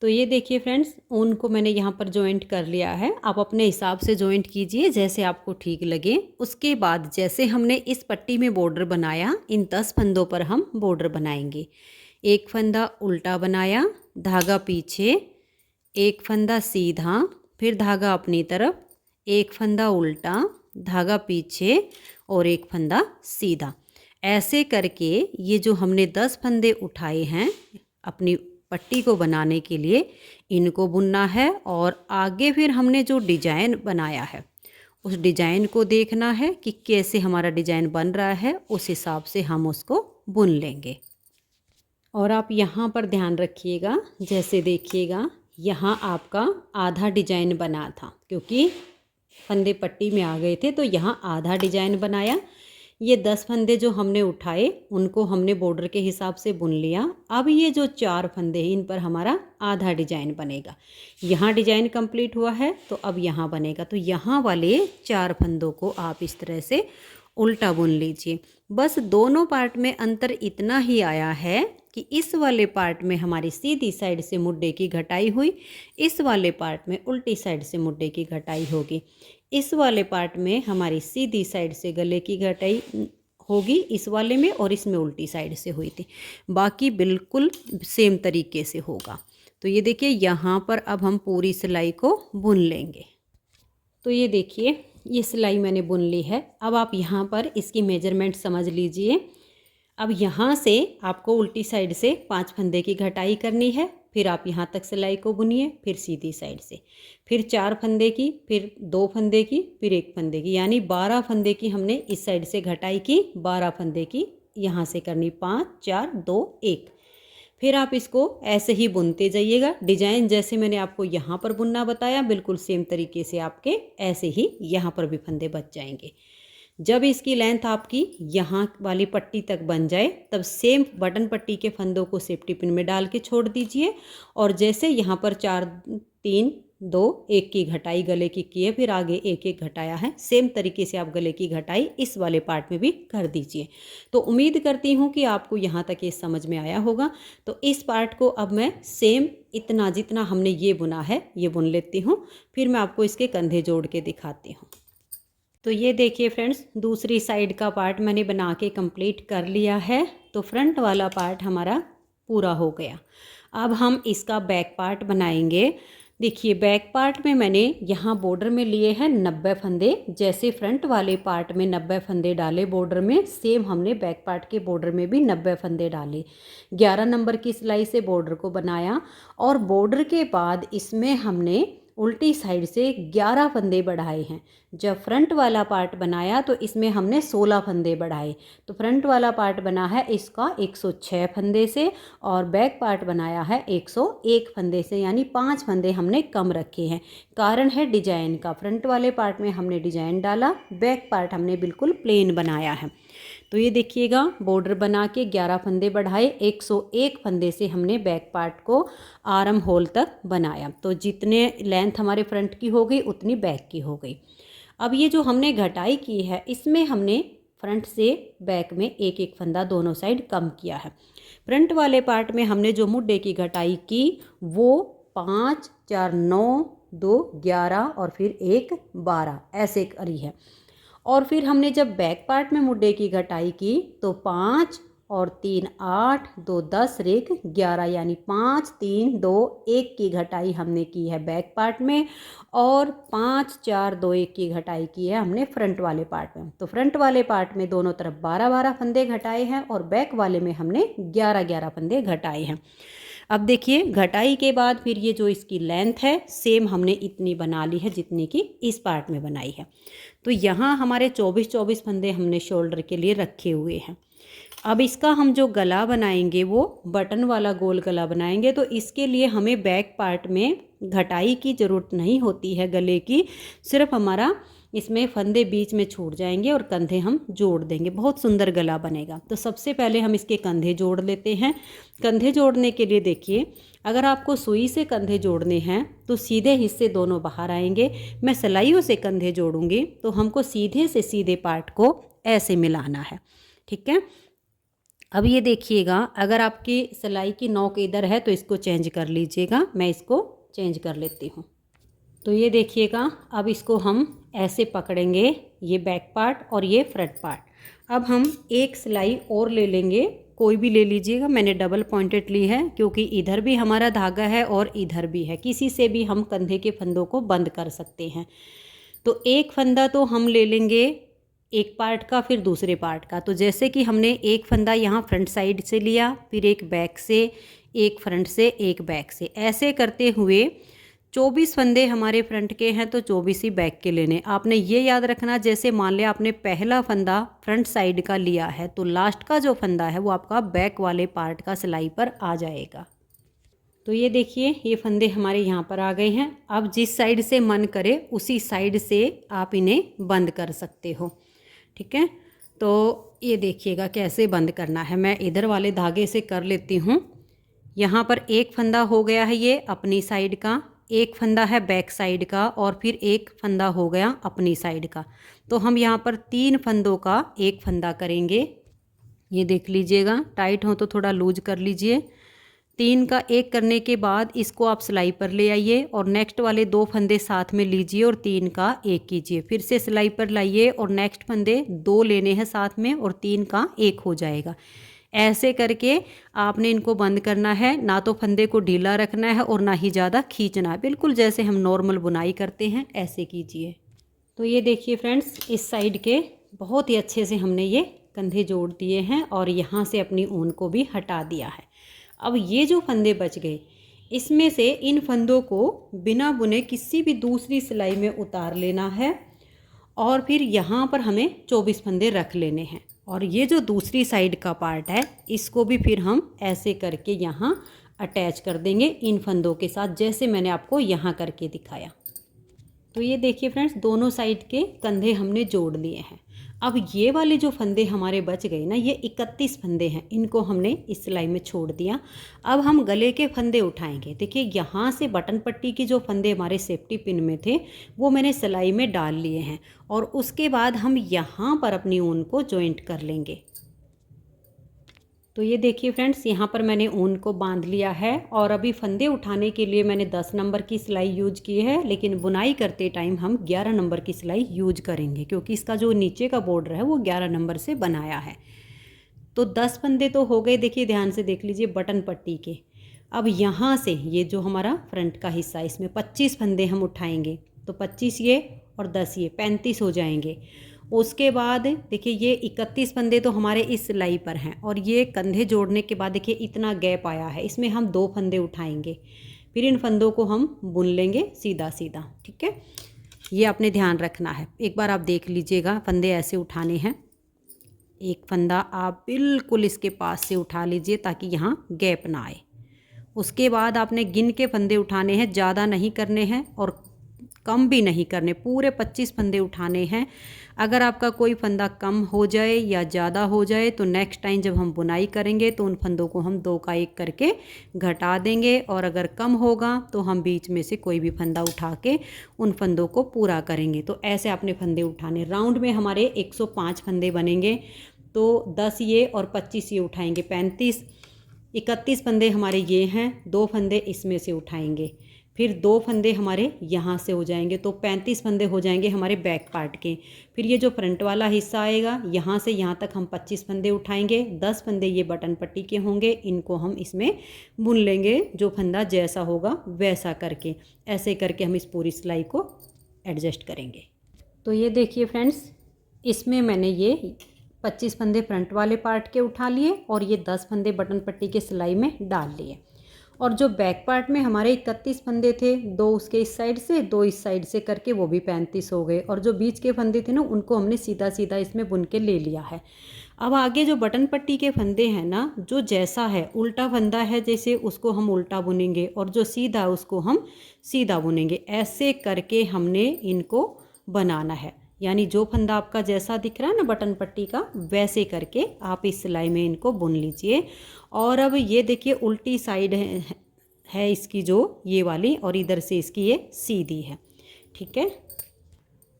तो ये देखिए फ्रेंड्स, ऊन को मैंने यहाँ पर जॉइंट कर लिया है। आप अपने हिसाब से जॉइंट कीजिए जैसे आपको ठीक लगे। उसके बाद जैसे हमने इस पट्टी में बॉर्डर बनाया, इन 10 फंदों पर हम बॉर्डर बनाएंगे। एक फंदा उल्टा बनाया, धागा पीछे, एक फंदा सीधा, फिर धागा अपनी तरफ, एक फंदा उल्टा, धागा पीछे और एक फंदा सीधा। ऐसे करके ये जो हमने 10 फंदे उठाए हैं अपनी पट्टी को बनाने के लिए इनको बुनना है और आगे फिर हमने जो डिजाइन बनाया है उस डिजाइन को देखना है कि कैसे हमारा डिजाइन बन रहा है, उस हिसाब से हम उसको बुन लेंगे। और आप यहाँ पर ध्यान रखिएगा, जैसे देखिएगा यहाँ आपका आधा डिजाइन बना था क्योंकि फंदे पट्टी में आ गए थे, तो यहाँ आधा डिजाइन बनाया। ये 10 फंदे जो हमने उठाए उनको हमने बॉर्डर के हिसाब से बुन लिया। अब ये जो 4 फंदे हैं इन पर हमारा आधा डिजाइन बनेगा। यहाँ डिजाइन कंप्लीट हुआ है तो अब यहाँ बनेगा। तो यहाँ वाले 4 फंदों को आप इस तरह से उल्टा बुन लीजिए। बस दोनों पार्ट में अंतर इतना ही आया है कि इस वाले पार्ट में हमारी सीधी साइड से मुड्डे की घटाई हुई, इस वाले पार्ट में उल्टी साइड से मुड्डे की घटाई होगी। इस वाले पार्ट में हमारी सीधी साइड से गले की घटाई होगी इस वाले में, और इसमें उल्टी साइड से हुई थी। बाकी बिल्कुल सेम तरीके से होगा। तो ये देखिए यहाँ पर अब हम पूरी सिलाई को बुन लेंगे। तो ये देखिए ये सिलाई मैंने बुन ली है। अब आप यहाँ पर इसकी मेजरमेंट समझ लीजिए। अब यहाँ से आपको उल्टी साइड से 5 फंदे की घटाई करनी है, फिर आप यहाँ तक सिलाई को बुनिए, फिर सीधी साइड से, फिर 4 फंदे की, फिर 2 फंदे की, फिर 1 फंदे की, यानी 12 फंदे की हमने इस साइड से घटाई की, 12 फंदे की यहाँ से करनी, 5 4 2 1। फिर आप इसको ऐसे ही बुनते जाइएगा। डिजाइन जैसे मैंने आपको यहाँ पर बुनना बताया बिल्कुल सेम तरीके से आपके ऐसे ही यहाँ पर भी फंदे बच जाएंगे। जब इसकी लेंथ आपकी यहाँ वाली पट्टी तक बन जाए तब सेम बटन पट्टी के फंदों को सेफ्टी पिन में डाल के छोड़ दीजिए। और जैसे यहाँ पर 4 3 2 1 की घटाई गले की है, फिर आगे 1 1 घटाया है, सेम तरीके से आप गले की घटाई इस वाले पार्ट में भी कर दीजिए। तो उम्मीद करती हूँ कि आपको यहाँ तक ये समझ में आया होगा। तो इस पार्ट को अब मैं सेम इतना जितना हमने ये बुना है ये बुन लेती हूँ, फिर मैं आपको इसके कंधे जोड़ के दिखाती हूँ। तो ये देखिए फ्रेंड्स, दूसरी साइड का पार्ट मैंने बना के कंप्लीट कर लिया है। तो फ्रंट वाला पार्ट हमारा पूरा हो गया। अब हम इसका बैक पार्ट बनाएंगे। देखिए बैक पार्ट में मैंने यहाँ बॉर्डर में लिए हैं 90 फंदे। जैसे फ्रंट वाले पार्ट में 90 फंदे डाले बॉर्डर में, सेम हमने बैक पार्ट के बॉर्डर में भी 90 फंदे डाले। 11 नंबर की सिलाई से बॉर्डर को बनाया और बॉर्डर के बाद इसमें हमने उल्टी साइड से 11 फंदे बढ़ाए हैं। जब फ्रंट वाला पार्ट बनाया तो इसमें हमने 16 फंदे बढ़ाए। तो फ्रंट वाला पार्ट बना है इसका 106 फंदे से और बैक पार्ट बनाया है 101 फंदे से, यानी 5 फंदे हमने कम रखे हैं। कारण है डिजाइन का, फ्रंट वाले पार्ट में हमने डिजाइन डाला, बैक पार्ट हमने बिल्कुल प्लेन बनाया है। तो ये देखिएगा बॉर्डर बना के 11 फंदे बढ़ाए, 101 फंदे से हमने बैक पार्ट को आर्म होल तक बनाया। तो जितने लेंथ हमारे फ्रंट की हो गई उतनी बैक की हो गई। अब ये जो हमने घटाई की है इसमें हमने फ्रंट से बैक में 1 1 फंदा दोनों साइड कम किया है। फ्रंट वाले पार्ट में हमने जो मुड्डे की घटाई की वो 5 4 9 2 11 और फिर 1 12 ऐसे करी है। और फिर हमने जब बैक पार्ट में मुड्डे की घटाई की तो 5 और 3 8 2 10 और 1 11, यानी 5 3 2 1 की घटाई हमने की है बैक पार्ट में और 5 4 2 1 की घटाई की है हमने फ्रंट वाले पार्ट में। तो फ्रंट वाले पार्ट में दोनों तरफ 12 12 फंदे घटाए हैं और बैक वाले में हमने 11 11 फंदे घटाए हैं। अब देखिए घटाई के बाद फिर ये जो इसकी लेंथ है सेम हमने इतनी बना ली है जितनी की इस पार्ट में बनाई है। तो यहाँ हमारे 24 24 फंदे हमने शोल्डर के लिए रखे हुए हैं। अब इसका हम जो गला बनाएंगे वो बटन वाला गोल गला बनाएंगे। तो इसके लिए हमें बैक पार्ट में घटाई की ज़रूरत नहीं होती है गले की, सिर्फ हमारा इसमें फंदे बीच में छूट जाएंगे और कंधे हम जोड़ देंगे, बहुत सुंदर गला बनेगा। तो सबसे पहले हम इसके कंधे जोड़ लेते हैं। कंधे जोड़ने के लिए देखिए, अगर आपको सुई से कंधे जोड़ने हैं तो सीधे हिस्से दोनों बाहर आएंगे। मैं सिलाइयों से कंधे जोड़ूंगी तो हमको सीधे से सीधे पार्ट को ऐसे मिलाना है, ठीक है। अब ये देखिएगा, अगर आपकी सिलाई की नोक इधर है तो इसको चेंज कर लीजिएगा। मैं इसको चेंज कर लेती हूँ। तो ये देखिएगा, अब इसको हम ऐसे पकड़ेंगे, ये बैक पार्ट और ये फ्रंट पार्ट। अब हम एक सिलाई और ले लेंगे, कोई भी ले लीजिएगा। मैंने डबल पॉइंटेड ली है क्योंकि इधर भी हमारा धागा है और इधर भी है, किसी से भी हम कंधे के फंदों को बंद कर सकते हैं। तो एक फंदा तो हम ले लेंगे एक पार्ट का, फिर दूसरे पार्ट का। तो जैसे कि हमने एक फंदा यहाँ फ्रंट साइड से लिया, फिर एक बैक से, एक फ्रंट से एक बैक से। ऐसे करते हुए 24 फंदे हमारे फ्रंट के हैं तो 24 ही बैक के लेने। आपने ये याद रखना, जैसे मान लिया आपने पहला फंदा फ्रंट साइड का लिया है तो लास्ट का जो फंदा है वो आपका बैक वाले पार्ट का सिलाई पर आ जाएगा। तो ये देखिए ये फंदे हमारे यहाँ पर आ गए हैं। अब जिस साइड से मन करे उसी साइड से आप इन्हें बंद कर सकते हो, ठीक है। तो ये देखिएगा कैसे बंद करना है। मैं इधर वाले धागे से कर लेती हूँ। यहाँ पर एक फंदा हो गया है ये अपनी साइड का, एक फंदा है बैक साइड का और फिर एक फंदा हो गया अपनी साइड का। तो हम यहाँ पर 3 फंदों का एक फंदा करेंगे। ये देख लीजिएगा, टाइट हो तो थोड़ा लूज कर लीजिए। 3 का एक करने के बाद इसको आप सिलाई पर ले आइए और नेक्स्ट वाले 2 फंदे साथ में लीजिए और 3 का एक कीजिए। फिर से सिलाई पर लाइए और नेक्स्ट फंदे 2 लेने हैं साथ में और 3 का एक हो जाएगा। ऐसे करके आपने इनको बंद करना है। ना तो फंदे को ढीला रखना है और ना ही ज़्यादा खींचना है, बिल्कुल जैसे हम नॉर्मल बुनाई करते हैं ऐसे कीजिए। तो ये देखिए फ्रेंड्स, इस साइड के बहुत ही अच्छे से हमने ये कंधे जोड़ दिए हैं और यहाँ से अपनी ऊन को भी हटा दिया है। अब ये जो फंदे बच गए इसमें से इन फंदों को बिना बुने किसी भी दूसरी सिलाई में उतार लेना है और फिर यहाँ पर हमें 24 फंदे रख लेने हैं। और ये जो दूसरी साइड का पार्ट है इसको भी फिर हम ऐसे करके यहाँ अटैच कर देंगे इन फंदों के साथ, जैसे मैंने आपको यहाँ करके दिखाया। तो ये देखिए फ्रेंड्स, दोनों साइड के कंधे हमने जोड़ लिए हैं। अब ये वाले जो फंदे हमारे बच गए ना, ये 31 फंदे हैं, इनको हमने इस सिलाई में छोड़ दिया। अब हम गले के फंदे उठाएंगे। देखिए यहाँ से बटन पट्टी की जो फंदे हमारे सेफ्टी पिन में थे वो मैंने सिलाई में डाल लिए हैं और उसके बाद हम यहाँ पर अपनी ऊन को जॉइंट कर लेंगे। तो ये देखिए फ्रेंड्स, यहाँ पर मैंने ऊन को बांध लिया है और अभी फंदे उठाने के लिए मैंने 10 नंबर की सिलाई यूज की है, लेकिन बुनाई करते टाइम हम 11 नंबर की सिलाई यूज करेंगे क्योंकि इसका जो नीचे का बॉर्डर है वो 11 नंबर से बनाया है। तो 10 फंदे तो हो गए, देखिए ध्यान से देख लीजिए बटन पट्टी के। अब यहाँ से ये जो हमारा फ्रंट का हिस्सा है इसमें 25 फंदे हम उठाएंगे, तो 25 ये और 10 ये 35 हो जाएंगे। उसके बाद देखिए ये 31 फंदे तो हमारे इस सिलाई पर हैं और ये कंधे जोड़ने के बाद देखिए इतना गैप आया है, इसमें हम 2 फंदे उठाएंगे, फिर इन फंदों को हम बुन लेंगे सीधा सीधा, ठीक है। ये आपने ध्यान रखना है। एक बार आप देख लीजिएगा, फंदे ऐसे उठाने हैं। एक फंदा आप बिल्कुल इसके पास से उठा लीजिए ताकि यहाँ गैप ना आए। उसके बाद आपने गिन के फंदे उठाने हैं, ज़्यादा नहीं करने हैं और कम भी नहीं करने, पूरे 25 फंदे उठाने हैं। अगर आपका कोई फंदा कम हो जाए या ज़्यादा हो जाए तो नेक्स्ट टाइम जब हम बुनाई करेंगे तो उन फंदों को हम 2 का 1 करके घटा देंगे और अगर कम होगा तो हम बीच में से कोई भी फंदा उठा के उन फंदों को पूरा करेंगे। तो ऐसे आपने फंदे उठाने। राउंड में हमारे 105 फंदे बनेंगे, तो 10 ये और 25 ये उठाएंगे 35। 31 फंदे हमारे ये हैं, 2 फंदे इसमें से उठाएंगे, फिर 2 फंदे हमारे यहाँ से हो जाएंगे, तो 35 फंदे हो जाएंगे हमारे बैक पार्ट के। फिर ये जो फ्रंट वाला हिस्सा आएगा यहाँ से यहाँ तक हम 25 फंदे उठाएंगे, 10 फंदे ये बटन पट्टी के होंगे, इनको हम इसमें बुन लेंगे, जो फंदा जैसा होगा वैसा करके। ऐसे करके हम इस पूरी सिलाई को एडजस्ट करेंगे। तो ये देखिए फ्रेंड्स, इसमें मैंने ये 25 फंदे फ्रंट वाले पार्ट के उठा लिए और ये 10 फंदे बटन पट्टी के सिलाई में डाल लिए। और जो बैक पार्ट में हमारे 31 फंदे थे, 2 उसके इस साइड से 2 इस साइड से करके वो भी 35 हो गए और जो बीच के फंदे थे ना उनको हमने सीधा सीधा इसमें बुन के ले लिया है। अब आगे जो बटन पट्टी के फंदे हैं ना, जो जैसा है उल्टा फंदा है जैसे उसको हम उल्टा बुनेंगे और जो सीधा है उसको हम सीधा बुनेंगे। ऐसे करके हमने इनको बनाना है, यानी जो फंदा आपका जैसा दिख रहा है ना बटन पट्टी का, वैसे करके आप इस सिलाई में इनको बुन लीजिए। और अब ये देखिए उल्टी साइड है इसकी जो ये वाली और इधर से इसकी ये सीधी है, ठीक है।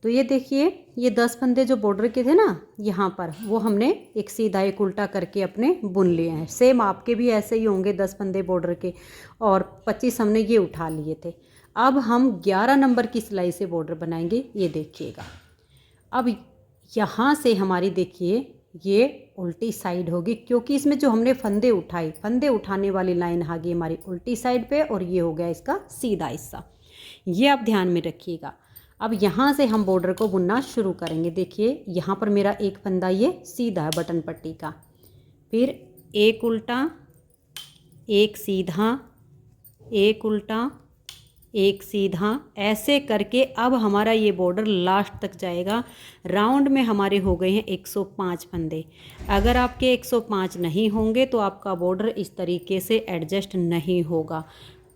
तो ये देखिए ये 10 फंदे जो बॉर्डर के थे ना यहाँ पर, वो हमने एक सीधा एक उल्टा करके अपने बुन लिए हैं। सेम आपके भी ऐसे ही होंगे 10 फंदे बॉर्डर के और 25 हमने ये उठा लिए थे। अब हम 11 नंबर की सिलाई से बॉर्डर बनाएंगे। ये देखिएगा, अब यहाँ से हमारी देखिए ये उल्टी साइड होगी क्योंकि इसमें जो हमने फंदे उठाए, फंदे उठाने वाली लाइन आ गई हमारी उल्टी साइड पे और ये हो गया इसका सीधा हिस्सा। ये आप ध्यान में रखिएगा। अब यहाँ से हम बॉर्डर को बुनना शुरू करेंगे। देखिए यहाँ पर मेरा एक फंदा ये सीधा है बटन पट्टी का, फिर एक उल्टा, एक सीधा, एक उल्टा, एक सीधा, ऐसे करके अब हमारा ये बॉर्डर लास्ट तक जाएगा। राउंड में हमारे हो गए हैं 105 फंदे। अगर आपके 105 नहीं होंगे तो आपका बॉर्डर इस तरीके से एडजस्ट नहीं होगा।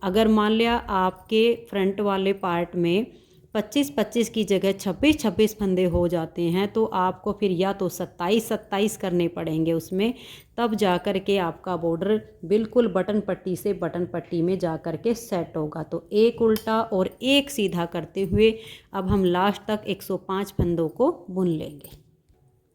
अगर मान लिया आपके फ्रंट वाले पार्ट में 25-25 की जगह 26-26 फंदे हो जाते हैं तो आपको फिर या तो 27-27 करने पड़ेंगे उसमें, तब जा कर के आपका बॉर्डर बिल्कुल बटन पट्टी से बटन पट्टी में जा कर के सेट होगा। तो एक उल्टा और एक सीधा करते हुए अब हम लास्ट तक 105 फंदों को बुन लेंगे।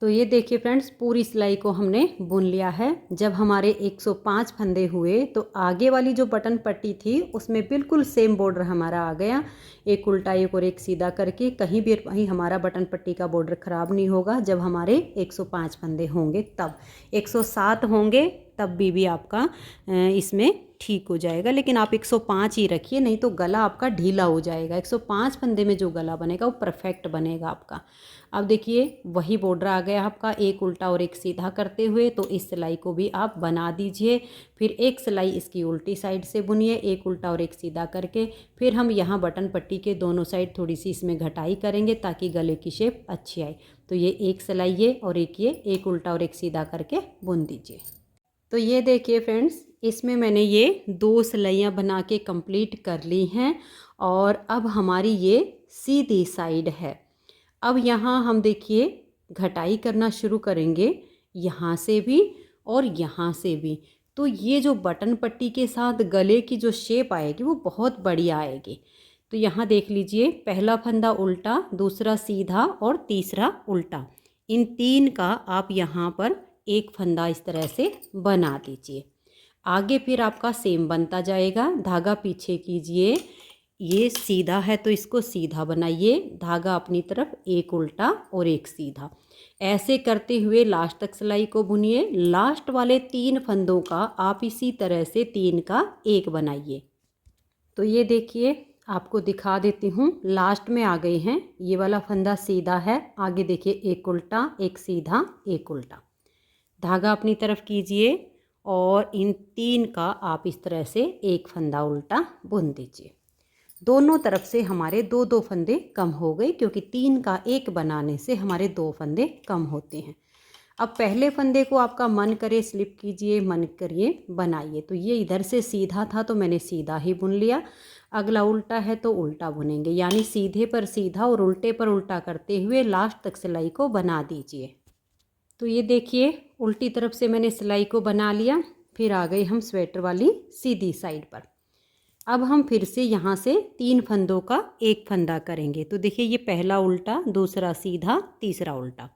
तो ये देखिए फ्रेंड्स, पूरी सिलाई को हमने बुन लिया है। जब हमारे 105 फंदे हुए तो आगे वाली जो बटन पट्टी थी उसमें बिल्कुल सेम बॉर्डर हमारा आ गया। एक उल्टा एक और एक सीधा करके कहीं भी वहीं हमारा बटन पट्टी का बॉर्डर ख़राब नहीं होगा। जब हमारे 105 फंदे होंगे तब 107 होंगे तब भी आपका इसमें ठीक हो जाएगा। लेकिन आप 105 ही रखिए, नहीं तो गला आपका ढीला हो जाएगा। 105 फंदे में जो गला बनेगा वो परफेक्ट बनेगा आपका। अब देखिए वही बॉर्डर आ गया आपका एक उल्टा और एक सीधा करते हुए। तो इस सिलाई को भी आप बना दीजिए। फिर एक सिलाई इसकी उल्टी साइड से बुनिए, एक उल्टा और एक सीधा करके। फिर हम यहाँ बटन पट्टी के दोनों साइड थोड़ी सी इसमें घटाई करेंगे ताकि गले की शेप अच्छी आए। तो ये एक सिलाई ये और एक ये, एक उल्टा और एक सीधा करके बुन दीजिए। तो ये देखिए फ्रेंड्स, इसमें मैंने ये 2 सिलाइयाँ बना के कंप्लीट कर ली हैं और अब हमारी ये सीधी साइड है। अब यहाँ हम देखिए घटाई करना शुरू करेंगे, यहाँ से भी और यहाँ से भी। तो ये जो बटन पट्टी के साथ गले की जो शेप आएगी वो बहुत बढ़िया आएगी। तो यहाँ देख लीजिए, पहला फंदा उल्टा, दूसरा सीधा और तीसरा उल्टा। इन 3 का आप यहाँ पर एक फंदा इस तरह से बना दीजिए। आगे फिर आपका सेम बनता जाएगा। धागा पीछे कीजिए, ये सीधा है तो इसको सीधा बनाइए, धागा अपनी तरफ, एक उल्टा और एक सीधा। ऐसे करते हुए लास्ट तक सिलाई को बुनिए। लास्ट वाले 3 फंदों का आप इसी तरह से 3 का एक बनाइए। तो ये देखिए, आपको दिखा देती हूँ, लास्ट में आ गए हैं। ये वाला फंदा सीधा है, आगे देखिए एक उल्टा, एक सीधा, एक उल्टा। धागा अपनी तरफ कीजिए और इन 3 का आप इस तरह से एक फंदा उल्टा बुन दीजिए। दोनों तरफ से हमारे 2-2 फंदे कम हो गए, क्योंकि 3 का एक बनाने से हमारे 2 फंदे कम होते हैं। अब पहले फंदे को आपका मन करे स्लिप कीजिए, मन करिए बनाइए। तो ये इधर से सीधा था तो मैंने सीधा ही बुन लिया। अगला उल्टा है तो उल्टा बुनेंगे, यानी सीधे पर सीधा और उल्टे पर उल्टा करते हुए लास्ट तक सिलाई को बना दीजिए। तो ये देखिए, उल्टी तरफ से मैंने सिलाई को बना लिया। फिर आ गए हम स्वेटर वाली सीधी साइड पर। अब हम फिर से यहाँ से 3 फंदों का एक फंदा करेंगे। तो देखिए, ये पहला उल्टा, दूसरा सीधा, तीसरा उल्टा।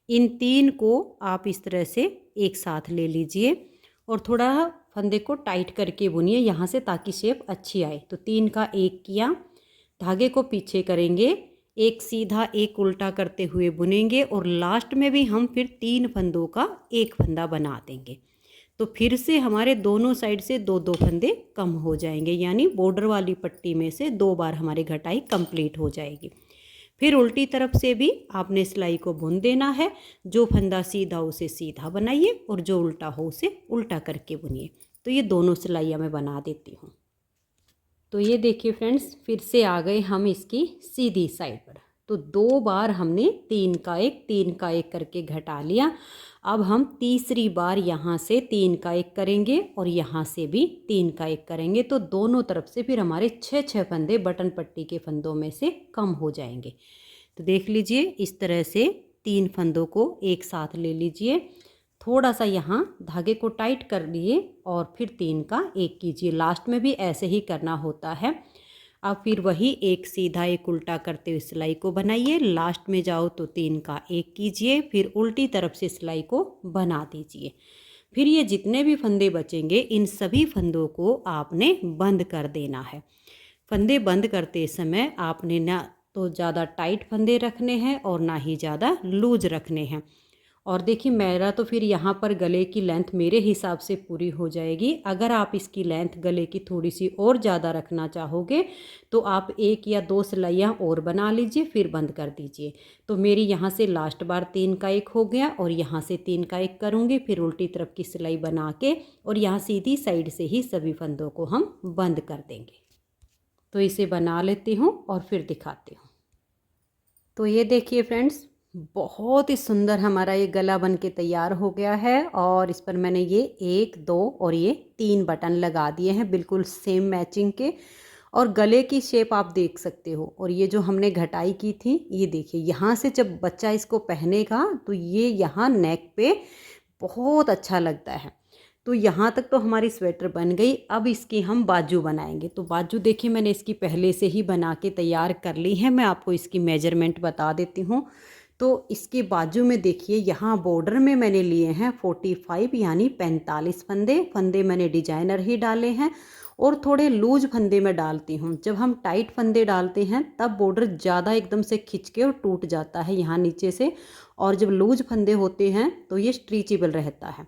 इन 3 को आप इस तरह से एक साथ ले लीजिए और थोड़ा फंदे को टाइट करके बुनिए यहाँ से, ताकि शेप अच्छी आए। तो 3 का एक किया, धागे को पीछे करेंगे, एक सीधा एक उल्टा करते हुए बुनेंगे और लास्ट में भी हम फिर 3 फंदों का एक फंदा बना देंगे। तो फिर से हमारे दोनों साइड से 2-2 फंदे कम हो जाएंगे, यानी बॉर्डर वाली पट्टी में से 2 बार हमारी घटाई कंप्लीट हो जाएगी। फिर उल्टी तरफ से भी आपने सिलाई को बुन देना है। जो फंदा सीधा उसे सीधा बनाइए और जो उल्टा हो उसे उल्टा करके बुनिए। तो ये दोनों सिलाइयाँ मैं बना देती हूँ। तो ये देखिए फ्रेंड्स, फिर से आ गए हम इसकी सीधी साइड पर। तो 2 बार हमने 3 का एक करके घटा लिया। अब हम तीसरी बार यहाँ से 3 का एक करेंगे और यहाँ से भी 3 का एक करेंगे। तो दोनों तरफ से फिर हमारे 6-6 फंदे बटन पट्टी के फंदों में से कम हो जाएंगे। तो देख लीजिए, इस तरह से 3 फंदों को एक साथ ले लीजिए, थोड़ा सा यहाँ धागे को टाइट कर लिए और फिर 3 का एक कीजिए। लास्ट में भी ऐसे ही करना होता है। अब फिर वही एक सीधा एक उल्टा करते हुए सिलाई को बनाइए। लास्ट में जाओ तो 3 का एक कीजिए, फिर उल्टी तरफ से सिलाई को बना दीजिए। फिर ये जितने भी फंदे बचेंगे इन सभी फंदों को आपने बंद कर देना है। फंदे बंद करते समय आपने ना तो ज़्यादा टाइट फंदे रखने हैं और ना ही ज़्यादा लूज रखने हैं। और देखिए मेरा तो फिर यहाँ पर गले की लेंथ मेरे हिसाब से पूरी हो जाएगी। अगर आप इसकी लेंथ गले की थोड़ी सी और ज़्यादा रखना चाहोगे तो आप 1 या 2 सिलाइयाँ और बना लीजिए, फिर बंद कर दीजिए। तो मेरी यहाँ से लास्ट बार 3 का 1 हो गया और यहाँ से 3 का 1 करूँगी, फिर उल्टी तरफ की सिलाई बना के और यहाँ सीधी साइड से ही सभी फंदों को हम बंद कर देंगे। तो इसे बना लेती हूँ और फिर दिखाती हूँ। तो ये देखिए फ्रेंड्स, बहुत ही सुंदर हमारा ये गला बन के तैयार हो गया है। और इस पर मैंने ये 1, 2 और ये 3 बटन लगा दिए हैं, बिल्कुल सेम मैचिंग के। और गले की शेप आप देख सकते हो। और ये जो हमने घटाई की थी, ये देखिए यहाँ से जब बच्चा इसको पहनेगा तो ये यहाँ नेक पे बहुत अच्छा लगता है। तो यहाँ तक तो हमारी स्वेटर बन गई। अब इसकी हम बाजू बनाएंगे। तो बाजू देखिए मैंने इसकी पहले से ही बना के तैयार कर ली है। मैं आपको इसकी मेजरमेंट बता देती हूँ। तो इसके बाजू में देखिए यहाँ बॉर्डर में मैंने लिए हैं 45 यानी 45 फंदे मैंने डिजाइनर ही डाले हैं। और थोड़े लूज फंदे में डालती हूँ। जब हम टाइट फंदे डालते हैं तब बॉर्डर ज़्यादा एकदम से खिंच के और टूट जाता है यहाँ नीचे से, और जब लूज फंदे होते हैं तो ये स्ट्रीचेबल रहता है।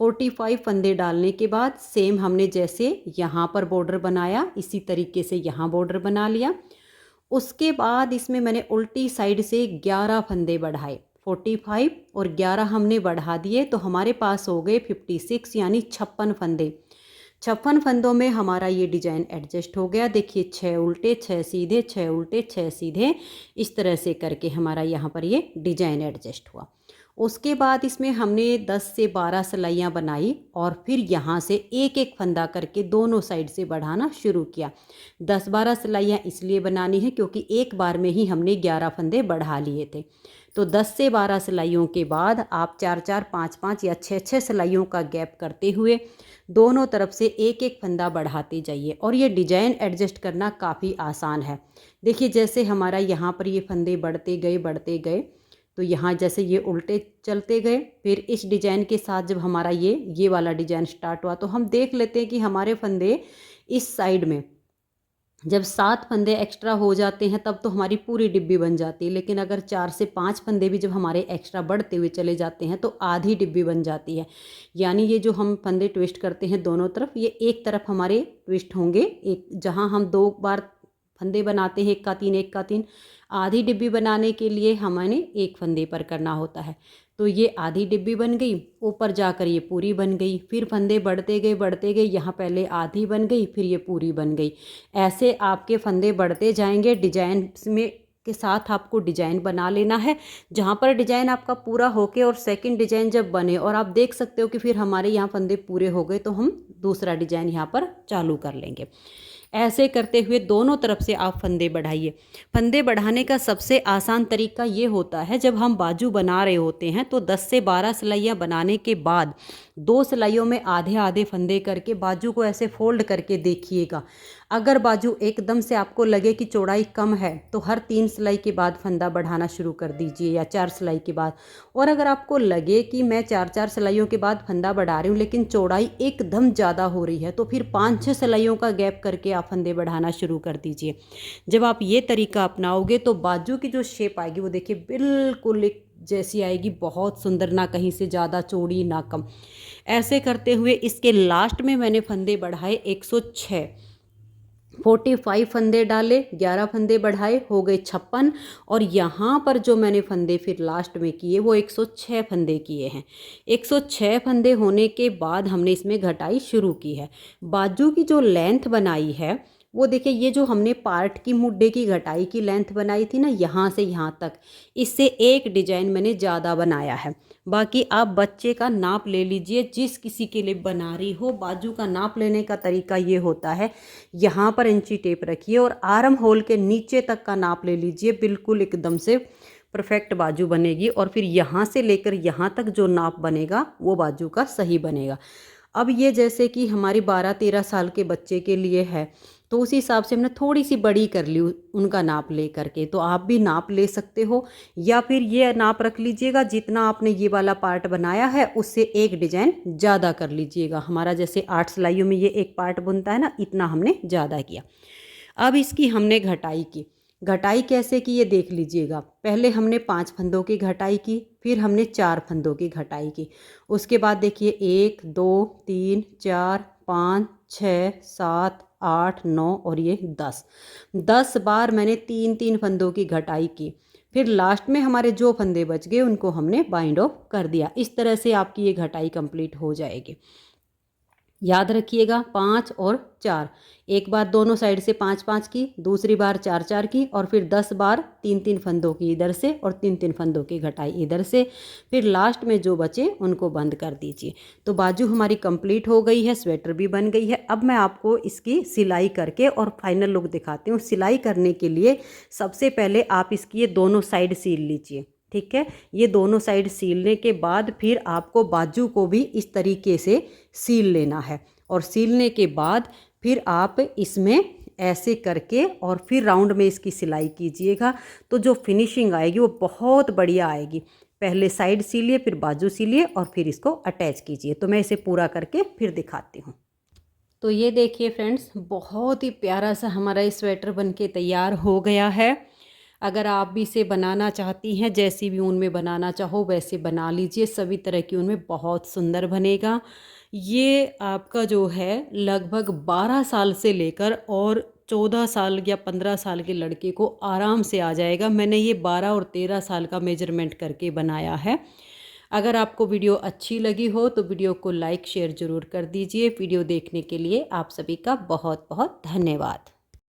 45 फंदे डालने के बाद सेम हमने जैसे यहाँ पर बॉर्डर बनाया इसी तरीके से यहाँ बॉर्डर बना लिया। उसके बाद इसमें मैंने उल्टी साइड से 11 फंदे बढ़ाए। 45 और 11 हमने बढ़ा दिए तो हमारे पास हो गए 56 यानी 56 फंदे। 56 फंदों में हमारा ये डिजाइन एडजस्ट हो गया। देखिए 6 उल्टे 6 सीधे, 6 उल्टे 6 सीधे, इस तरह से करके हमारा यहाँ पर ये डिजाइन एडजस्ट हुआ। उसके बाद इसमें हमने 10 से 12 सिलाइयाँ बनाई और फिर यहाँ से एक एक फंदा करके दोनों साइड से बढ़ाना शुरू किया। 10-12 सिलाइयाँ इसलिए बनानी है क्योंकि एक बार में ही हमने 11 फंदे बढ़ा लिए थे। तो 10 से 12 सिलाइयों के बाद आप 4-4, 5-5 या 6-6 सिलाइयों का गैप करते हुए दोनों तरफ से एक एक फंदा बढ़ाते जाइए। और ये डिजाइन एडजस्ट करना काफ़ी आसान है। देखिए जैसे हमारा यहाँ पर ये फंदे बढ़ते गए तो यहाँ जैसे ये उल्टे चलते गए, फिर इस डिजाइन के साथ जब हमारा ये वाला डिजाइन स्टार्ट हुआ तो हम देख लेते हैं कि हमारे फंदे इस साइड में जब 7 फंदे एक्स्ट्रा हो जाते हैं तब तो हमारी पूरी डिब्बी बन जाती है। लेकिन अगर 4 से 5 फंदे भी जब हमारे एक्स्ट्रा बढ़ते हुए चले जाते हैं तो आधी डिब्बी बन जाती है। यानी ये जो हम फंदे ट्विस्ट करते हैं दोनों तरफ, ये एक तरफ हमारे ट्विस्ट होंगे। एक जहाँ हम 2 बार फंदे बनाते हैं, 1 का 3 1 का 3, आधी डिब्बी बनाने के लिए हमें एक फंदे पर करना होता है। तो ये आधी डिब्बी बन गई, ऊपर जाकर ये पूरी बन गई। फिर फंदे बढ़ते गए, यहाँ पहले आधी बन गई, फिर ये पूरी बन गई। ऐसे आपके फंदे बढ़ते जाएंगे। डिजाइन में के साथ आपको डिजाइन बना लेना है। जहाँ पर डिजाइन आपका पूरा होके और सेकंड डिजाइन जब बने और आप देख सकते हो कि फिर हमारे यहाँ फंदे पूरे हो गए तो हम दूसरा डिजाइन यहाँ पर चालू कर लेंगे। ऐसे करते हुए दोनों तरफ से आप फंदे बढ़ाइए। फंदे बढ़ाने का सबसे आसान तरीका ये होता है, जब हम बाजू बना रहे होते हैं तो 10 से 12 सिलाइयाँ बनाने के बाद 2 सिलाइयों में आधे आधे फंदे करके बाजू को ऐसे फोल्ड करके देखिएगा। अगर बाजू एकदम से आपको लगे कि चौड़ाई कम है तो हर 3 सिलाई के बाद फंदा बढ़ाना शुरू कर दीजिए या 4 सिलाई के बाद। और अगर आपको लगे कि मैं 4-4 सिलाइयों के बाद फंदा बढ़ा रही हूँ लेकिन चौड़ाई एकदम ज़्यादा हो रही है तो फिर 5-6 सिलाइयों का गैप करके आप फंदे बढ़ाना शुरू कर दीजिए। जब आप ये तरीका अपनाओगे तो बाजू की जो शेप आएगी वो देखिए बिल्कुल एक जैसी आएगी, बहुत सुंदर, ना कहीं से ज़्यादा चौड़ी ना कम। ऐसे करते हुए इसके लास्ट में मैंने फंदे बढ़ाए 106। 45 फंदे डाले, 11 फंदे बढ़ाए, हो गए 56। और यहाँ पर जो मैंने फंदे फिर लास्ट में किए वो 106 फंदे किए हैं। 106 फंदे होने के बाद हमने इसमें घटाई शुरू की है। बाजू की जो लेंथ बनाई है वो देखिए, ये जो हमने पार्ट की मुड्ढे की घटाई की लेंथ बनाई थी ना, यहाँ से यहाँ तक, इससे एक डिजाइन मैंने ज़्यादा बनाया है। बाकी आप बच्चे का नाप ले लीजिए, जिस किसी के लिए बना रही हो। बाजू का नाप लेने का तरीका ये होता है, यहाँ पर इंची टेप रखिए और आर्म होल के नीचे तक का नाप ले लीजिए, बिल्कुल एकदम से परफेक्ट बाजू बनेगी। और फिर यहाँ से लेकर यहाँ तक जो नाप बनेगा वो बाजू का सही बनेगा। अब ये जैसे कि हमारी 12-13 साल के बच्चे के लिए है तो उस हिसाब से हमने थोड़ी सी बड़ी कर ली उनका नाप ले करके। तो आप भी नाप ले सकते हो या फिर ये नाप रख लीजिएगा, जितना आपने ये वाला पार्ट बनाया है उससे एक डिजाइन ज़्यादा कर लीजिएगा। हमारा जैसे 8 सिलाइयों में ये एक पार्ट बुनता है ना, इतना हमने ज़्यादा किया। अब इसकी हमने घटाई की। घटाई कैसे की ये देख लीजिएगा। पहले हमने 5 फंदों की घटाई की, फिर हमने 4 फंदों की घटाई की। उसके बाद देखिए 1 2 3 4 5 6 7 8 9 और ये 10 बार मैंने 3 फंदों की घटाई की। फिर लास्ट में हमारे जो फंदे बच गए उनको हमने बाइंड ऑफ कर दिया। इस तरह से आपकी ये घटाई कंप्लीट हो जाएगी। याद रखिएगा 5 और 4, एक बार दोनों साइड से 5 की, दूसरी बार 4 की, और फिर 10 बार 3 फंदों की इधर से और 3 फंदों की घटाई इधर से। फिर लास्ट में जो बचे उनको बंद कर दीजिए। तो बाजू हमारी कंप्लीट हो गई है, स्वेटर भी बन गई है। अब मैं आपको इसकी सिलाई करके और फाइनल लुक दिखाती हूँ। सिलाई करने के लिए सबसे पहले आप इसकी ये दोनों साइड सील लीजिए, ठीक है। ये दोनों साइड सीलने के बाद फिर आपको बाजू को भी इस तरीके से सील लेना है, और सीलने के बाद फिर आप इसमें ऐसे करके और फिर राउंड में इसकी सिलाई कीजिएगा। तो जो फिनिशिंग आएगी वो बहुत बढ़िया आएगी। पहले साइड सीलिए, फिर बाजू सीलिए और फिर इसको अटैच कीजिए। तो मैं इसे पूरा करके फिर दिखाती हूँ। तो ये देखिए फ्रेंड्स, बहुत ही प्यारा सा हमारा ये स्वेटर बनके तैयार हो गया है। अगर आप भी इसे बनाना चाहती हैं, जैसी भी ऊन में बनाना चाहो वैसे बना लीजिए। सभी तरह की ऊन में बहुत सुंदर बनेगा। ये आपका जो है लगभग 12 साल से लेकर और 14 साल या 15 साल के लड़के को आराम से आ जाएगा। मैंने ये 12 और 13 साल का मेजरमेंट करके बनाया है। अगर आपको वीडियो अच्छी लगी हो तो वीडियो को लाइक शेयर ज़रूर कर दीजिए। वीडियो देखने के लिए आप सभी का बहुत बहुत धन्यवाद।